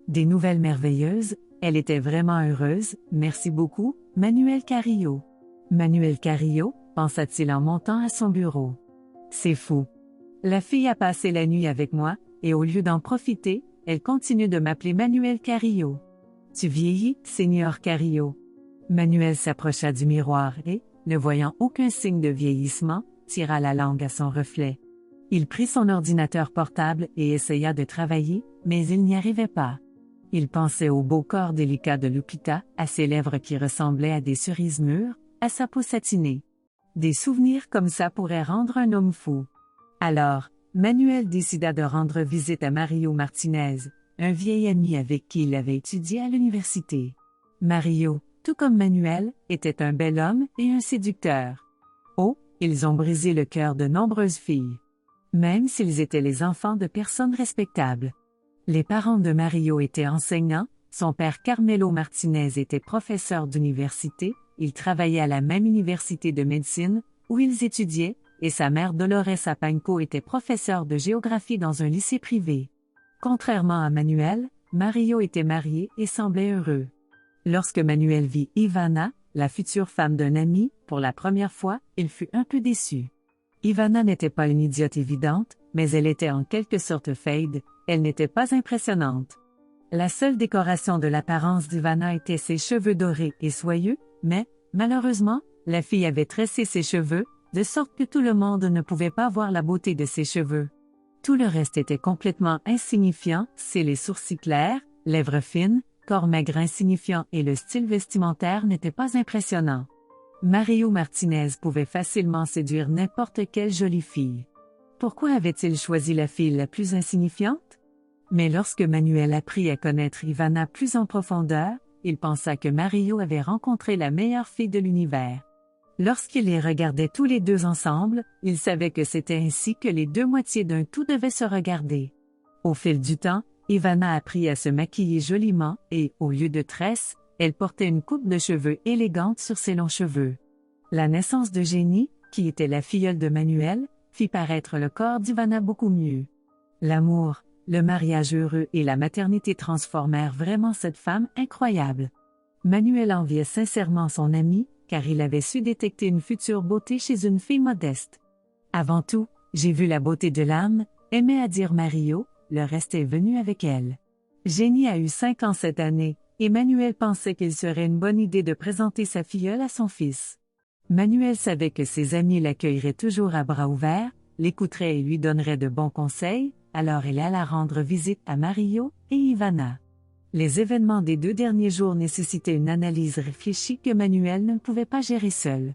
Speaker 1: Des nouvelles merveilleuses, elle était vraiment heureuse, merci beaucoup, Manuel Carrillo. Manuel Carrillo, pensa-t-il en montant à son bureau. C'est fou. La fille a passé la nuit avec moi, et au lieu d'en profiter, elle continue de m'appeler Manuel Carrillo. Tu vieillis, Seigneur Carrillo. Manuel s'approcha du miroir et, ne voyant aucun signe de vieillissement, tira la langue à son reflet. Il prit son ordinateur portable et essaya de travailler, mais il n'y arrivait pas. Il pensait au beau corps délicat de Lupita, à ses lèvres qui ressemblaient à des cerises mûres, à sa peau satinée. Des souvenirs comme ça pourraient rendre un homme fou. Alors, Manuel décida de rendre visite à Mario Martinez, un vieil ami avec qui il avait étudié à l'université. Mario, tout comme Manuel, était un bel homme et un séducteur. Oh, ils ont brisé le cœur de nombreuses filles. Même s'ils étaient les enfants de personnes respectables. Les parents de Mario étaient enseignants, son père Carmelo Martinez était professeur d'université, il travaillait à la même université de médecine, où ils étudiaient, et sa mère Dolores Apanco était professeure de géographie dans un lycée privé. Contrairement à Manuel, Mario était marié et semblait heureux. Lorsque Manuel vit Ivana, la future femme d'un ami, pour la première fois, il fut un peu déçu. Ivana n'était pas une idiote évidente, mais elle était en quelque sorte fade, elle n'était pas impressionnante. La seule décoration de l'apparence d'Ivana était ses cheveux dorés et soyeux, mais, malheureusement, la fille avait tressé ses cheveux, de sorte que tout le monde ne pouvait pas voir la beauté de ses cheveux. Tout le reste était complètement insignifiant, c'est les sourcils clairs, lèvres fines, corps maigre insignifiant et le style vestimentaire n'était pas impressionnant. Mario Martinez pouvait facilement séduire n'importe quelle jolie fille. Pourquoi avait-il choisi la fille la plus insignifiante? Mais lorsque Manuel apprit à connaître Ivana plus en profondeur, il pensa que Mario avait rencontré la meilleure fille de l'univers. Lorsqu'il les regardait tous les deux ensemble, il savait que c'était ainsi que les deux moitiés d'un tout devaient se regarder. Au fil du temps, Ivana apprit à se maquiller joliment et, au lieu de tresses, elle portait une coupe de cheveux élégante sur ses longs cheveux. La naissance de Jenny, qui était la filleule de Manuel, fit paraître le corps d'Ivana beaucoup mieux. L'amour, le mariage heureux et la maternité transformèrent vraiment cette femme incroyable. Manuel enviait sincèrement son ami, car il avait su détecter une future beauté chez une fille modeste. Avant tout, j'ai vu la beauté de l'âme, aimait à dire Mario, le reste est venu avec elle. Jenny a eu 5 ans cette année, et Manuel pensait qu'il serait une bonne idée de présenter sa filleule à son fils. Manuel savait que ses amis l'accueilleraient toujours à bras ouverts, l'écouteraient et lui donneraient de bons conseils, alors il alla rendre visite à Mario et Ivana. Les événements des 2 derniers jours nécessitaient une analyse réfléchie que Manuel ne pouvait pas gérer seul.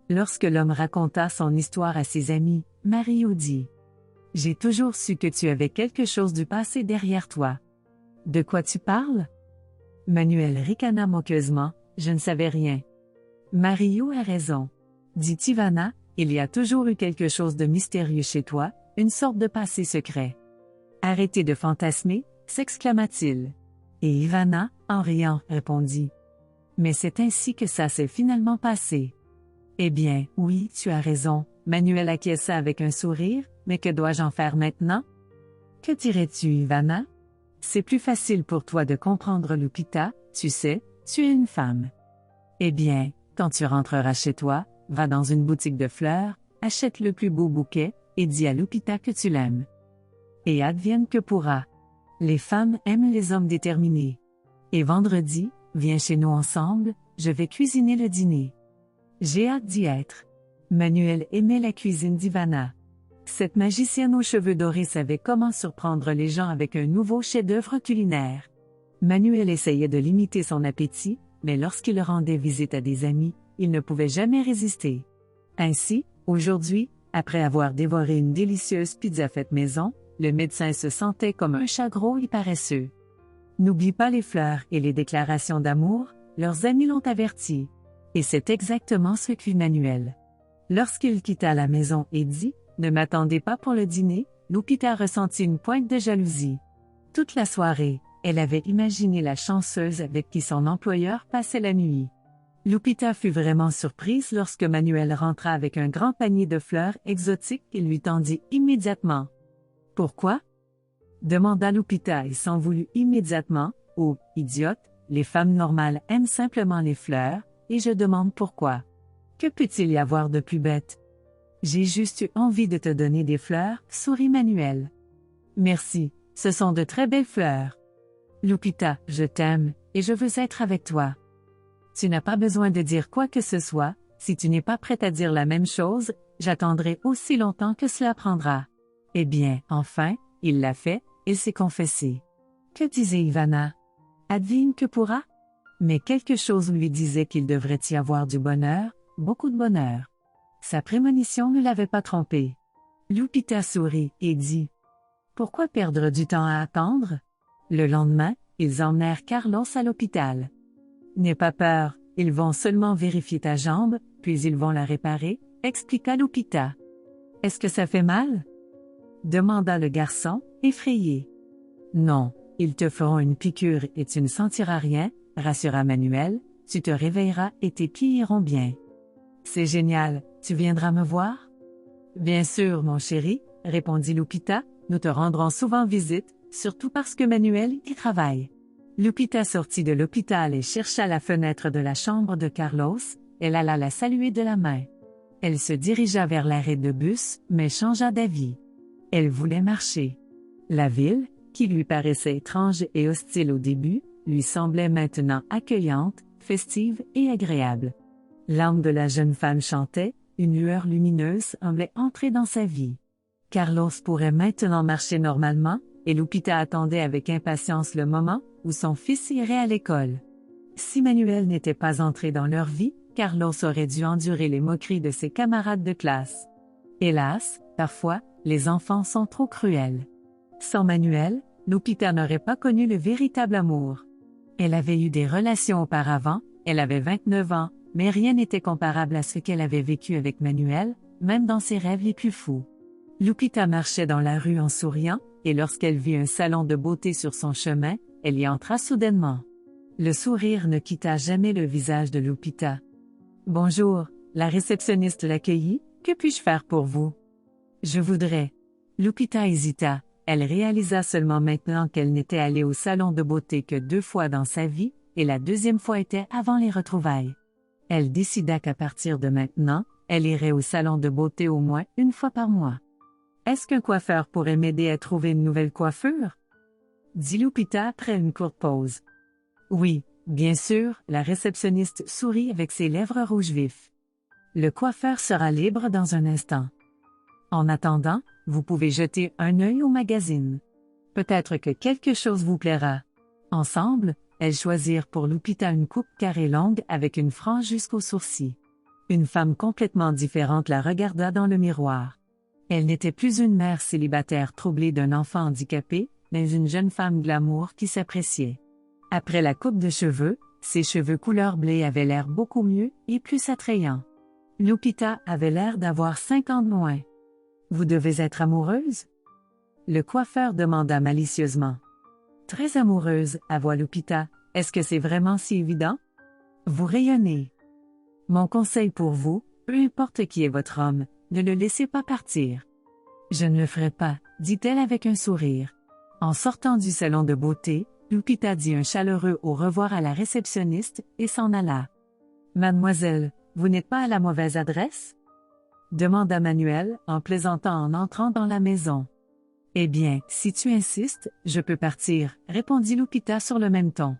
Speaker 1: Lorsque l'homme raconta son histoire à ses amis, Mario dit « J'ai toujours su que tu avais quelque chose du passé derrière toi. De quoi tu parles ?» Manuel ricana moqueusement, « Je ne savais rien. » Mario a raison. Dit Ivana, il y a toujours eu quelque chose de mystérieux chez toi, une sorte de passé secret. Arrêtez de fantasmer, s'exclama-t-il. Et Ivana, en riant, répondit. Mais c'est ainsi que ça s'est finalement passé. Eh bien, oui, tu as raison, Manuel acquiesça avec un sourire, mais que dois-je en faire maintenant? Que dirais-tu, Ivana? C'est plus facile pour toi de comprendre Lupita, tu sais, tu es une femme. Eh bien, quand tu rentreras chez toi, va dans une boutique de fleurs, achète le plus beau bouquet, et dis à Lupita que tu l'aimes. Et advienne que pourra. Les femmes aiment les hommes déterminés. Et vendredi, viens chez nous ensemble, je vais cuisiner le dîner. J'ai hâte d'y être. Manuel aimait la cuisine d'Ivana. Cette magicienne aux cheveux dorés savait comment surprendre les gens avec un nouveau chef-d'œuvre culinaire. Manuel essayait de limiter son appétit, mais lorsqu'il rendait visite à des amis, il ne pouvait jamais résister. Ainsi, aujourd'hui, après avoir dévoré une délicieuse pizza faite maison, le médecin se sentait comme un chat gros et paresseux. N'oublie pas les fleurs et les déclarations d'amour, leurs amis l'ont averti. Et c'est exactement ce qu'eut Manuel. Lorsqu'il quitta la maison et dit, Ne m'attendez pas pour le dîner, Lupita ressentit une pointe de jalousie. Toute la soirée, elle avait imaginé la chanceuse avec qui son employeur passait la nuit. Lupita fut vraiment surprise lorsque Manuel rentra avec un grand panier de fleurs exotiques qu'il lui tendit immédiatement. « Pourquoi ?» demanda Lupita et s'en voulut immédiatement. « Oh, idiote, les femmes normales aiment simplement les fleurs, et je demande pourquoi. Que peut-il y avoir de plus bête? J'ai juste eu envie de te donner des fleurs, » sourit Manuel. « Merci, ce sont de très belles fleurs. Lupita, je t'aime, et je veux être avec toi. Tu n'as pas besoin de dire quoi que ce soit, si tu n'es pas prête à dire la même chose, j'attendrai aussi longtemps que cela prendra. » Eh bien, enfin, il l'a fait, il s'est confessé. Que disait Ivana? Advienne que pourra? Mais quelque chose lui disait qu'il devrait y avoir du bonheur, beaucoup de bonheur. Sa prémonition ne l'avait pas trompé. Lupita sourit et dit: « Pourquoi perdre du temps à attendre? » Le lendemain, ils emmenèrent Carlos à l'hôpital. « N'aie pas peur, ils vont seulement vérifier ta jambe, puis ils vont la réparer, » expliqua Lupita. « Est-ce que ça fait mal? » demanda le garçon, effrayé. « Non, ils te feront une piqûre et tu ne sentiras rien, » rassura Manuel, « tu te réveilleras et tes pieds iront bien. » « C'est génial, tu viendras me voir? »« Bien sûr, mon chéri, » répondit Lupita, « nous te rendrons souvent visite, surtout parce que Manuel y travaille. » Lupita sortit de l'hôpital et chercha la fenêtre de la chambre de Carlos, elle alla la saluer de la main. Elle se dirigea vers l'arrêt de bus, mais changea d'avis. Elle voulait marcher. La ville, qui lui paraissait étrange et hostile au début, lui semblait maintenant accueillante, festive et agréable. L'âme de la jeune femme chantait, une lueur lumineuse semblait entrer dans sa vie. Carlos pourrait maintenant marcher normalement, et Lupita attendait avec impatience le moment où son fils irait à l'école. Si Manuel n'était pas entré dans leur vie, Carlos aurait dû endurer les moqueries de ses camarades de classe. Hélas, parfois, les enfants sont trop cruels. Sans Manuel, Lupita n'aurait pas connu le véritable amour. Elle avait eu des relations auparavant, elle avait 29 ans, mais rien n'était comparable à ce qu'elle avait vécu avec Manuel, même dans ses rêves les plus fous. Lupita marchait dans la rue en souriant, et lorsqu'elle vit un salon de beauté sur son chemin, elle y entra soudainement. Le sourire ne quitta jamais le visage de Lupita. « Bonjour, la réceptionniste l'accueillit, que puis-je faire pour vous? » « Je voudrais. » Lupita hésita, elle réalisa seulement maintenant qu'elle n'était allée au salon de beauté que 2 fois dans sa vie, et la deuxième fois était avant les retrouvailles. Elle décida qu'à partir de maintenant, elle irait au salon de beauté au moins 1 fois par mois. « Est-ce qu'un coiffeur pourrait m'aider à trouver une nouvelle coiffure? » dit Lupita après une courte pause. « Oui, bien sûr, » la réceptionniste sourit avec ses lèvres rouges vifs. « Le coiffeur sera libre dans un instant. En attendant, vous pouvez jeter un œil au magazine. Peut-être que quelque chose vous plaira. » Ensemble, elles choisirent pour Lupita une coupe carrée longue avec une frange jusqu'aux sourcils. Une femme complètement différente la regarda dans le miroir. Elle n'était plus une mère célibataire troublée d'un enfant handicapé, mais une jeune femme glamour qui s'appréciait. Après la coupe de cheveux, ses cheveux couleur blé avaient l'air beaucoup mieux et plus attrayants. Lupita avait l'air d'avoir 5 ans de moins. « Vous devez être amoureuse? » le coiffeur demanda malicieusement. « Très amoureuse, avoua Lupita, est-ce que c'est vraiment si évident? Vous rayonnez. Mon conseil pour vous, peu importe qui est votre homme, ne le laissez pas partir. »« Je ne le ferai pas, » dit-elle avec un sourire. En sortant du salon de beauté, Lupita dit un chaleureux au revoir à la réceptionniste et s'en alla. « Mademoiselle, vous n'êtes pas à la mauvaise adresse? » demanda Manuel, en plaisantant en entrant dans la maison. « Eh bien, si tu insistes, je peux partir, » répondit Lupita sur le même ton.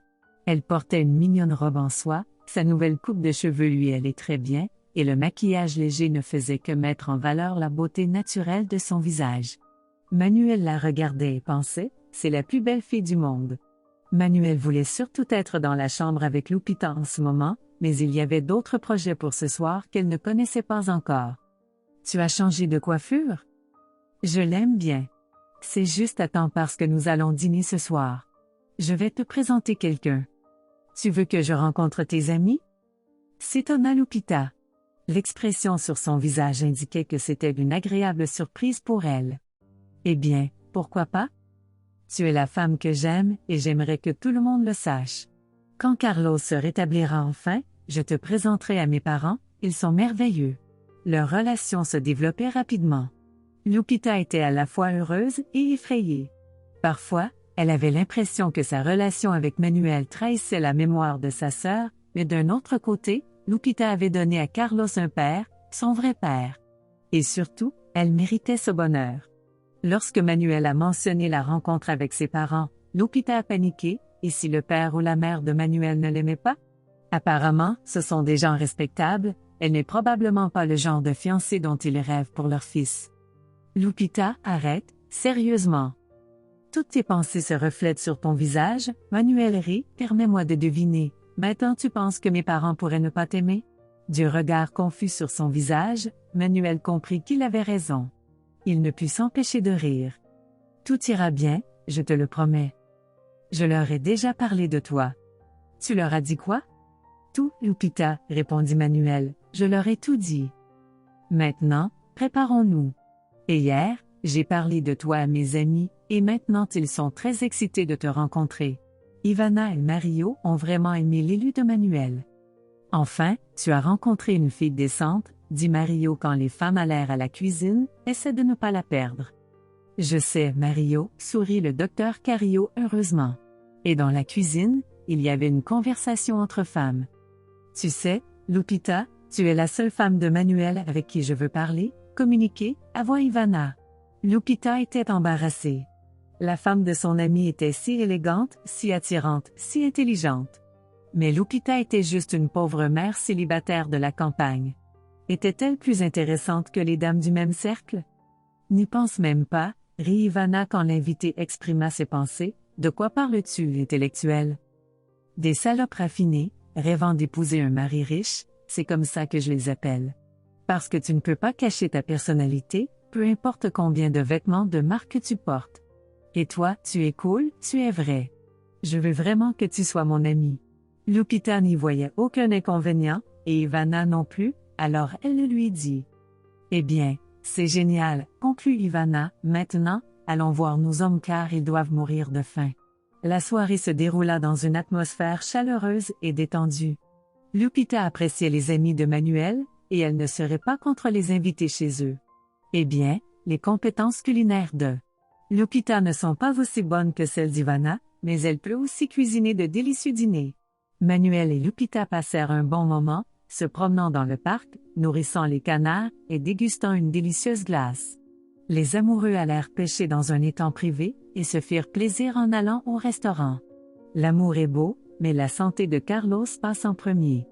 Speaker 1: Elle portait une mignonne robe en soie, sa nouvelle coupe de cheveux lui allait très bien, et le maquillage léger ne faisait que mettre en valeur la beauté naturelle de son visage. Manuel la regardait et pensait, c'est la plus belle fille du monde. Manuel voulait surtout être dans la chambre avec Lupita en ce moment, mais il y avait d'autres projets pour ce soir qu'elle ne connaissait pas encore. Tu as changé de coiffure? Je l'aime bien. C'est juste à temps parce que nous allons dîner ce soir. Je vais te présenter quelqu'un. Tu veux que je rencontre tes amis? S'étonna Lupita. L'expression sur son visage indiquait que c'était une agréable surprise pour elle. Eh bien, pourquoi pas? Tu es la femme que j'aime et j'aimerais que tout le monde le sache. Quand Carlos se rétablira enfin, je te présenterai à mes parents, ils sont merveilleux. Leur relation se développait rapidement. Lupita était à la fois heureuse et effrayée. Parfois, elle avait l'impression que sa relation avec Manuel trahissait la mémoire de sa sœur, mais d'un autre côté, Lupita avait donné à Carlos un père, son vrai père. Et surtout, elle méritait ce bonheur. Lorsque Manuel a mentionné la rencontre avec ses parents, Lupita a paniqué, et si le père ou la mère de Manuel ne l'aimait pas? Apparemment, ce sont des gens respectables, elle n'est probablement pas le genre de fiancé dont ils rêvent pour leur fils. Lupita, arrête, sérieusement. Toutes tes pensées se reflètent sur ton visage, Manuel rit, permets-moi de deviner. Maintenant tu penses que mes parents pourraient ne pas t'aimer? Du regard confus sur son visage, Manuel comprit qu'il avait raison. Il ne put s'empêcher de rire. Tout ira bien, je te le promets. Je leur ai déjà parlé de toi. Tu leur as dit quoi? Tout, Lupita, répondit Manuel, je leur ai tout dit. Maintenant, préparons-nous. Et hier, j'ai parlé de toi à mes amis, et maintenant ils sont très excités de te rencontrer. Ivana et Mario ont vraiment aimé l'élu de Manuel. Enfin, tu as rencontré une fille décente, dit Mario quand les femmes allèrent à la cuisine, essaie de ne pas la perdre. Je sais, Mario, sourit le docteur Cario heureusement. Et dans la cuisine, il y avait une conversation entre femmes. Tu sais, Lupita, tu es la seule femme de Manuel avec qui je veux parler, communiquer, avoua Ivana. Lupita était embarrassée. La femme de son ami était si élégante, si attirante, si intelligente. Mais Lupita était juste une pauvre mère célibataire de la campagne. Était-elle plus intéressante que les dames du même cercle? N'y pense même pas, rit Ivana quand l'invité exprima ses pensées. De quoi parles-tu, intellectuel? Des salopes raffinées, rêvant d'épouser un mari riche, c'est comme ça que je les appelle. Parce que tu ne peux pas cacher ta personnalité, peu importe combien de vêtements de marque tu portes. Et toi, tu es cool, tu es vrai. Je veux vraiment que tu sois mon ami. Lupita n'y voyait aucun inconvénient, et Ivana non plus, alors elle lui dit. Eh bien, c'est génial, conclut Ivana, maintenant, allons voir nos hommes car ils doivent mourir de faim. La soirée se déroula dans une atmosphère chaleureuse et détendue. Lupita appréciait les amis de Manuel, et elle ne serait pas contre les invités chez eux. Eh bien, les compétences culinaires de Lupita ne sont pas aussi bonnes que celles d'Ivana, mais elle peut aussi cuisiner de délicieux dîners. Manuel et Lupita passèrent un bon moment, se promenant dans le parc, nourrissant les canards et dégustant une délicieuse glace. Les amoureux allèrent pêcher dans un étang privé et se firent plaisir en allant au restaurant. L'amour est beau, mais la santé de Carlos passe en premier.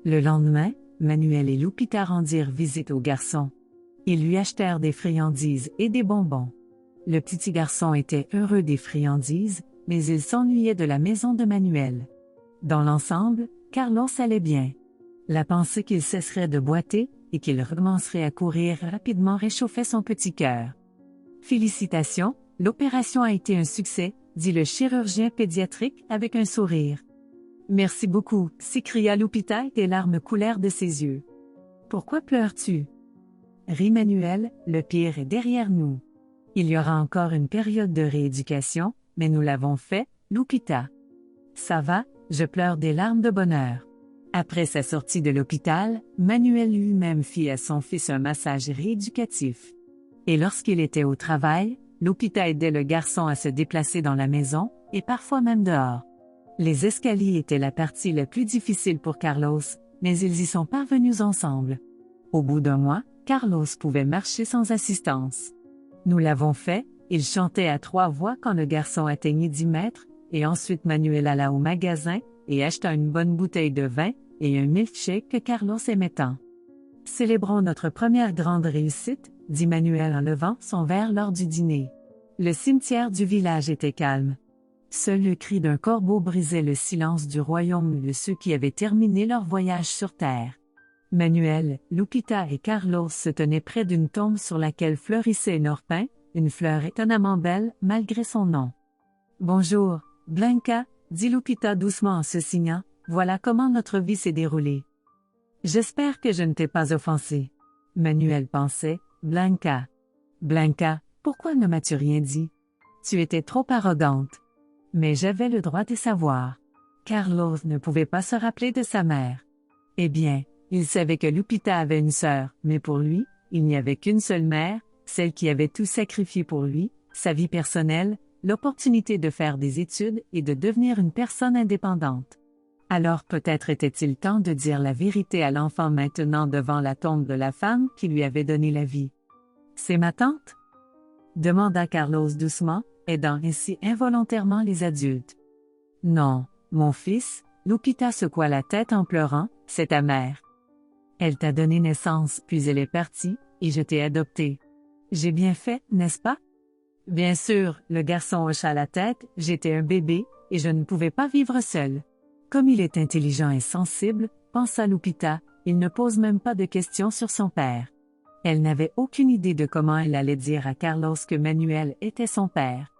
Speaker 1: Le lendemain, Manuel et Lupita rendirent visite au garçon. Ils lui achetèrent des friandises et des bonbons. Le petit garçon était heureux des friandises, mais il s'ennuyait de la maison de Manuel. Dans l'ensemble, Carlos allait bien. La pensée qu'il cesserait de boiter et qu'il recommencerait à courir rapidement réchauffait son petit cœur. Félicitations, l'opération a été un succès, dit le chirurgien pédiatrique avec un sourire. Merci beaucoup, s'écria Lupita et des larmes coulèrent de ses yeux. Pourquoi pleures-tu? Rit Manuel, le pire est derrière nous. Il y aura encore une période de rééducation, mais nous l'avons fait, Lupita. Ça va, je pleure des larmes de bonheur. Après sa sortie de l'hôpital, Manuel lui-même fit à son fils un massage rééducatif. Et lorsqu'il était au travail, Lupita aidait le garçon à se déplacer dans la maison, et parfois même dehors. Les escaliers étaient la partie la plus difficile pour Carlos, mais ils y sont parvenus ensemble. Au bout d'un mois, Carlos pouvait marcher sans assistance. Nous l'avons fait, il chantait à 3 voix quand le garçon atteignit 10 mètres, et ensuite Manuel alla au magasin, et acheta une bonne bouteille de vin, et un milkshake que Carlos aimait tant. Célébrons notre première grande réussite, dit Manuel en levant son verre lors du dîner. Le cimetière du village était calme. Seul le cri d'un corbeau brisait le silence du royaume de ceux qui avaient terminé leur voyage sur Terre. Manuel, Lupita et Carlos se tenaient près d'une tombe sur laquelle fleurissait une orpin, une fleur étonnamment belle malgré son nom. « Bonjour, Blanca, dit Lupita doucement en se signant, voilà comment notre vie s'est déroulée. » J'espère que je ne t'ai pas offensé. Manuel pensait, Blanca. Blanca, pourquoi ne m'as-tu rien dit? Tu étais trop arrogante. Mais j'avais le droit de savoir. Carlos ne pouvait pas se rappeler de sa mère. Eh bien, il savait que Lupita avait une sœur, mais pour lui, il n'y avait qu'une seule mère, celle qui avait tout sacrifié pour lui, sa vie personnelle, l'opportunité de faire des études et de devenir une personne indépendante. Alors peut-être était-il temps de dire la vérité à l'enfant maintenant devant la tombe de la femme qui lui avait donné la vie. « C'est ma tante? » demanda Carlos doucement, aidant ainsi involontairement les adultes. « Non, mon fils, » Lupita secoua la tête en pleurant, « c'est ta mère. Elle t'a donné naissance, puis elle est partie, et je t'ai adopté. J'ai bien fait, n'est-ce pas? » Bien sûr, le garçon hocha la tête, j'étais un bébé, et je ne pouvais pas vivre seul. Comme il est intelligent et sensible, pensa Lupita, il ne pose même pas de questions sur son père. Elle n'avait aucune idée de comment elle allait dire à Carlos que Manuel était son père.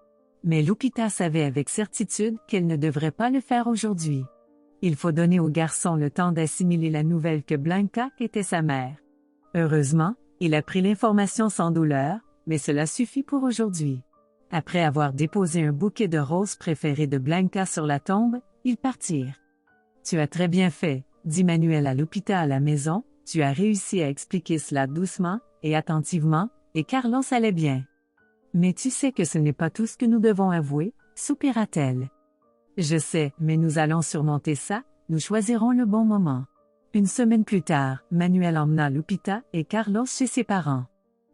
Speaker 1: Mais Lupita savait avec certitude qu'elle ne devrait pas le faire aujourd'hui. Il faut donner au garçon le temps d'assimiler la nouvelle que Blanca était sa mère. Heureusement, il a pris l'information sans douleur, mais cela suffit pour aujourd'hui. Après avoir déposé un bouquet de roses préférés de Blanca sur la tombe, ils partirent. « Tu as très bien fait, » dit Manuel à Lupita à la maison, « tu as réussi à expliquer cela doucement et attentivement, et Carlos allait bien. » « Mais tu sais que ce n'est pas tout ce que nous devons avouer, » soupira-t-elle. « Je sais, mais nous allons surmonter ça, nous choisirons le bon moment. » Une semaine plus tard, Manuel emmena Lupita et Carlos chez ses parents.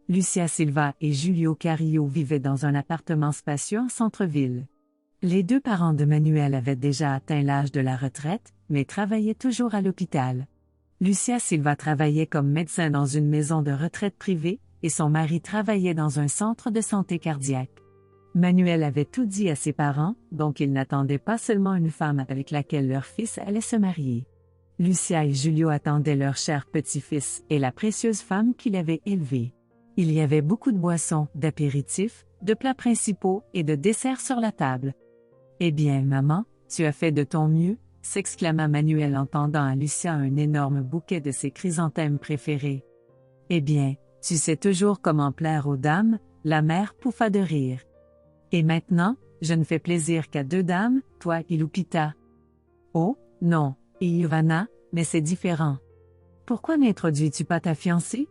Speaker 1: Lucia Silva et Julio Carrillo vivaient dans un appartement spacieux en centre-ville. Les deux parents de Manuel avaient déjà atteint l'âge de la retraite, mais travaillaient toujours à l'hôpital. Lucia Silva travaillait comme médecin dans une maison de retraite privée, et son mari travaillait dans un centre de santé cardiaque. Manuel avait tout dit à ses parents, donc ils n'attendaient pas seulement une femme avec laquelle leur fils allait se marier. Lucia et Julio attendaient leur cher petit-fils et la précieuse femme qu'il avait élevée. Il y avait beaucoup de boissons, d'apéritifs, de plats principaux et de desserts sur la table. « Eh bien, maman, tu as fait de ton mieux » s'exclama Manuel en tendant à Lucia un énorme bouquet de ses chrysanthèmes préférés. « Eh bien, tu sais toujours comment plaire aux dames » la mère pouffa de rire. « Et maintenant, je ne fais plaisir qu'à deux dames, toi et Lupita. »« Oh, non, et Ivana, mais c'est différent. Pourquoi n'introduis-tu pas ta fiancée ?»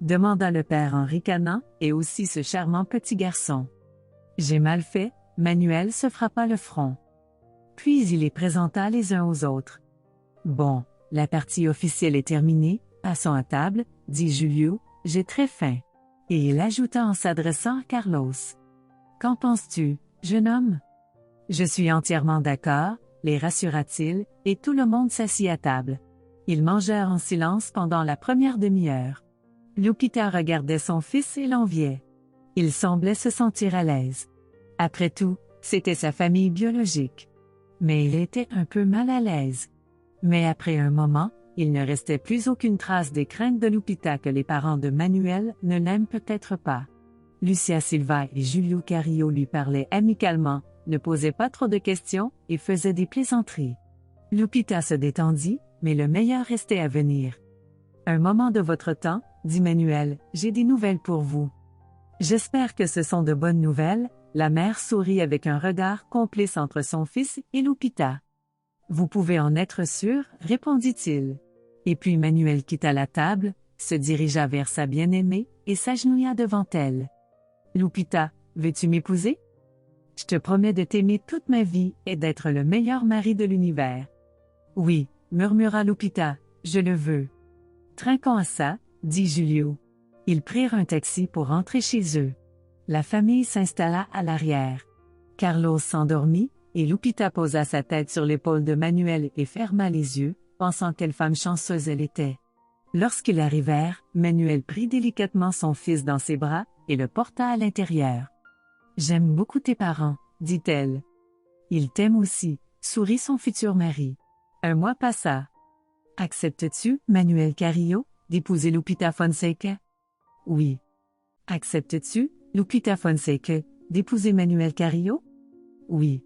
Speaker 1: demanda le père en ricanant, et aussi ce charmant petit garçon. « J'ai mal fait » Manuel se frappa le front. Puis il les présenta les uns aux autres. « Bon, la partie officielle est terminée, passons à table, » dit Julio, « j'ai très faim. » Et il ajouta en s'adressant à Carlos. « Qu'en penses-tu, jeune homme? » « Je suis entièrement d'accord, » les rassura-t-il, et tout le monde s'assit à table. Ils mangèrent en silence pendant la première demi-heure. Lupita regardait son fils et l'enviait. Il semblait se sentir à l'aise. Après tout, c'était sa famille biologique. Mais il était un peu mal à l'aise. Mais après un moment, il ne restait plus aucune trace des craintes de Lupita que les parents de Manuel ne l'aiment peut-être pas. Lucia Silva et Julio Carrillo lui parlaient amicalement, ne posaient pas trop de questions et faisaient des plaisanteries. Lupita se détendit, mais le meilleur restait à venir. « Un moment de votre temps, » dit Manuel, « j'ai des nouvelles pour vous. »« J'espère que ce sont de bonnes nouvelles. » La mère sourit avec un regard complice entre son fils et Lupita. « Vous pouvez en être sûr, » répondit-il. Et puis Manuel quitta la table, se dirigea vers sa bien-aimée et s'agenouilla devant elle. « Lupita, veux-tu m'épouser? Je te promets de t'aimer toute ma vie et d'être le meilleur mari de l'univers. »« Oui, » murmura Lupita, « je le veux. »« Trinquons à ça, » dit Julio. Ils prirent un taxi pour rentrer chez eux. La famille s'installa à l'arrière. Carlos s'endormit, et Lupita posa sa tête sur l'épaule de Manuel et ferma les yeux, pensant quelle femme chanceuse elle était. Lorsqu'ils arrivèrent, Manuel prit délicatement son fils dans ses bras et le porta à l'intérieur. « J'aime beaucoup tes parents, » dit-elle. « Ils t'aiment aussi, » sourit son futur mari. Un mois passa. « Acceptes-tu, Manuel Carrillo, d'épouser Lupita Fonseca? »« Oui. »« Acceptes-tu, Lupita Fonseca, d'épouser Manuel Carrillo? »« Oui. »«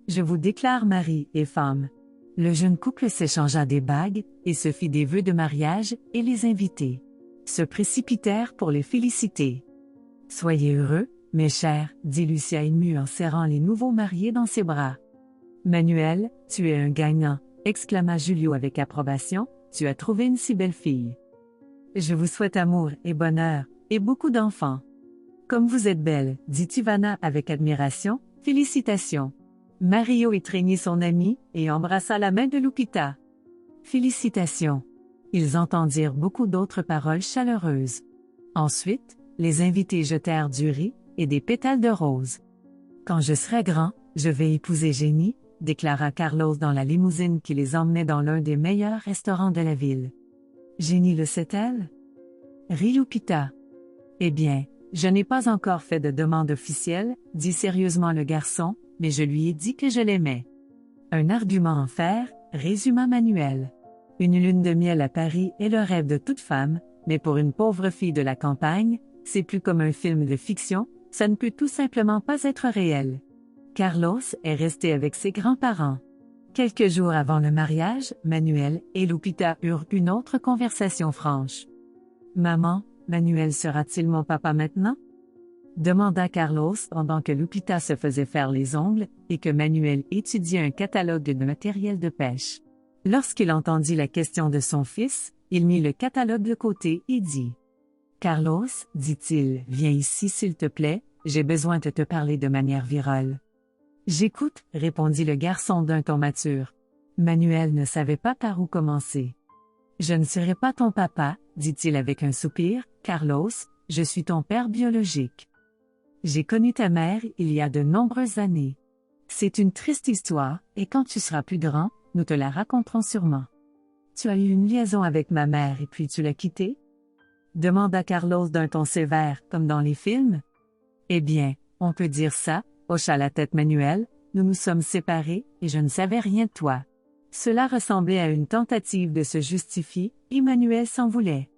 Speaker 1: Je vous déclare mari et femme. » Le jeune couple s'échangea des bagues et se fit des vœux de mariage, et les invités se précipitèrent pour les féliciter. « Soyez heureux, mes chers, dit Lucia émue en serrant les nouveaux mariés dans ses bras. « Manuel, tu es un gagnant, exclama Julio avec approbation, tu as trouvé une si belle fille. Je vous souhaite amour et bonheur, et beaucoup d'enfants. Comme vous êtes belle, dit Ivana avec admiration, félicitations. » Mario étreignit son ami et embrassa la main de Lupita. Félicitations. Ils entendirent beaucoup d'autres paroles chaleureuses. Ensuite, les invités jetèrent du riz et des pétales de rose. « Quand je serai grand, je vais épouser Jenny, déclara Carlos dans la limousine qui les emmenait dans l'un des meilleurs restaurants de la ville. « Jenny le sait-elle » rit Lupita. « Eh bien, je n'ai pas encore fait de demande officielle, dit sérieusement le garçon, mais je lui ai dit que je l'aimais. » Un argument en fer, résuma Manuel. Une lune de miel à Paris est le rêve de toute femme, mais pour une pauvre fille de la campagne, c'est plus comme un film de fiction, ça ne peut tout simplement pas être réel. Carlos est resté avec ses grands-parents. Quelques jours avant le mariage, Manuel et Lupita eurent une autre conversation franche. « Maman, Manuel sera-t-il mon papa maintenant ?» demanda Carlos pendant que Lupita se faisait faire les ongles et que Manuel étudiait un catalogue de matériel de pêche. Lorsqu'il entendit la question de son fils, il mit le catalogue de côté et dit « Carlos, dit-il, viens ici s'il te plaît, j'ai besoin de te parler de manière virale. » « J'écoute, répondit le garçon d'un ton mature. Manuel ne savait pas par où commencer. « Je ne serai pas ton papa, dit-il avec un soupir, Carlos, je suis ton père biologique. J'ai connu ta mère il y a de nombreuses années. C'est une triste histoire, et quand tu seras plus grand, nous te la raconterons sûrement. Tu as eu une liaison avec ma mère et puis tu l'as quittée ?» demanda Carlos d'un ton sévère, comme dans les films. « Eh bien, on peut dire ça, hocha la tête Manuel, nous nous sommes séparés, et je ne savais rien de toi. » Cela ressemblait à une tentative de se justifier, et Manuel s'en voulait.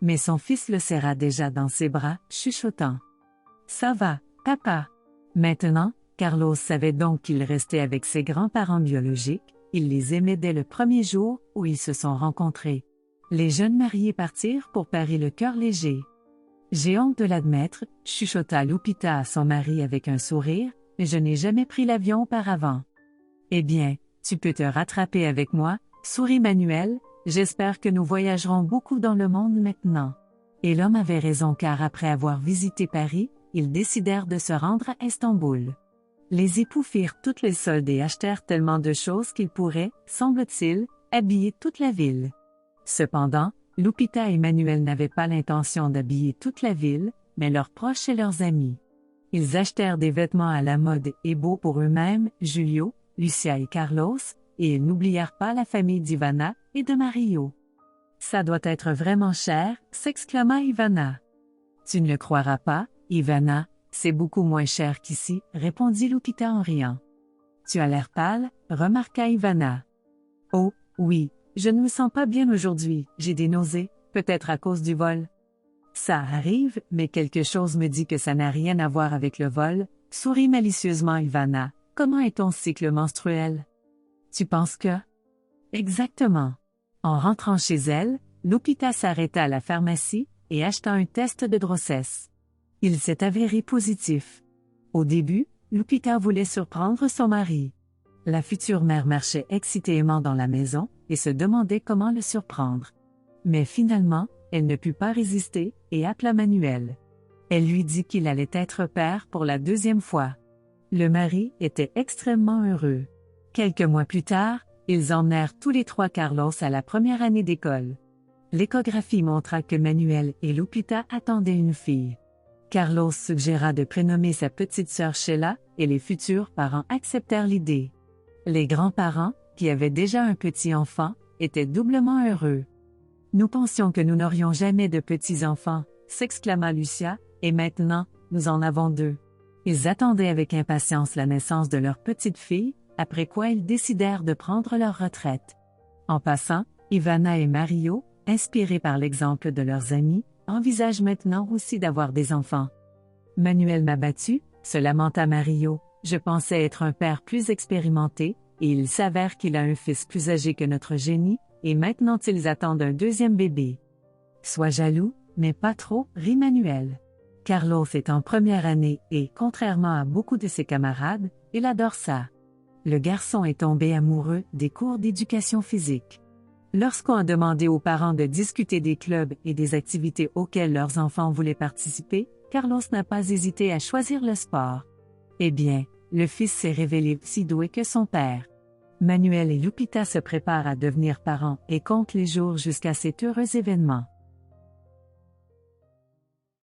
Speaker 1: Mais son fils le serra déjà dans ses bras, chuchotant. « Ça va, papa. » Maintenant, Carlos savait donc qu'il restait avec ses grands-parents biologiques, il les aimait dès le premier jour où ils se sont rencontrés. Les jeunes mariés partirent pour Paris le cœur léger. « J'ai honte de l'admettre, » chuchota Lupita à son mari avec un sourire, « mais je n'ai jamais pris l'avion auparavant. »« Eh bien, tu peux te rattraper avec moi, » sourit Manuel, « j'espère que nous voyagerons beaucoup dans le monde maintenant. » Et l'homme avait raison car après avoir visité Paris, ils décidèrent de se rendre à Istanbul. Les époux firent toutes les soldes et achetèrent tellement de choses qu'ils pourraient, semble-t-il, habiller toute la ville. Cependant, Lupita et Manuel n'avaient pas l'intention d'habiller toute la ville, mais leurs proches et leurs amis. Ils achetèrent des vêtements à la mode et beaux pour eux-mêmes, Julio, Lucia et Carlos, et ils n'oublièrent pas la famille d'Ivana et de Mario. « Ça doit être vraiment cher, » s'exclama Ivana. « Tu ne le croiras pas, Ivana, c'est beaucoup moins cher qu'ici, » répondit Lupita en riant. « Tu as l'air pâle, » remarqua Ivana. « Oh, oui, je ne me sens pas bien aujourd'hui, j'ai des nausées, peut-être à cause du vol. » « Ça arrive, mais quelque chose me dit que ça n'a rien à voir avec le vol, » sourit malicieusement Ivana. « Comment est ton cycle menstruel? » « Tu penses que… » Exactement. En rentrant chez elle, Lupita s'arrêta à la pharmacie et acheta un test de grossesse. Il s'est avéré positif. Au début, Lupita voulait surprendre son mari. La future mère marchait excitément dans la maison et se demandait comment le surprendre. Mais finalement, elle ne put pas résister et appela Manuel. Elle lui dit qu'il allait être père pour la deuxième fois. Le mari était extrêmement heureux. Quelques mois plus tard, ils emmenèrent tous les trois Carlos à la première année d'école. L'échographie montra que Manuel et Lupita attendaient une fille. Carlos suggéra de prénommer sa petite sœur Sheila, et les futurs parents acceptèrent l'idée. Les grands-parents, qui avaient déjà un petit enfant, étaient doublement heureux. « Nous pensions que nous n'aurions jamais de petits-enfants, » s'exclama Lucia, « et maintenant, nous en avons deux. » Ils attendaient avec impatience la naissance de leur petite fille, après quoi ils décidèrent de prendre leur retraite. En passant, Ivana et Mario, inspirés par l'exemple de leurs amis, envisagent maintenant aussi d'avoir des enfants. « Manuel m'a battu, » se lamenta Mario, « je pensais être un père plus expérimenté, et il s'avère qu'il a un fils plus âgé que notre génie, et maintenant ils attendent un deuxième bébé. Sois jaloux, mais pas trop, rit Manuel. Carlos est en première année et, contrairement à beaucoup de ses camarades, il adore ça. Le garçon est tombé amoureux des cours d'éducation physique. Lorsqu'on a demandé aux parents de discuter des clubs et des activités auxquelles leurs enfants voulaient participer, Carlos n'a pas hésité à choisir le sport. Eh bien, le fils s'est révélé aussi doué que son père. Manuel et Lupita se préparent à devenir parents et comptent les jours jusqu'à cet heureux événement.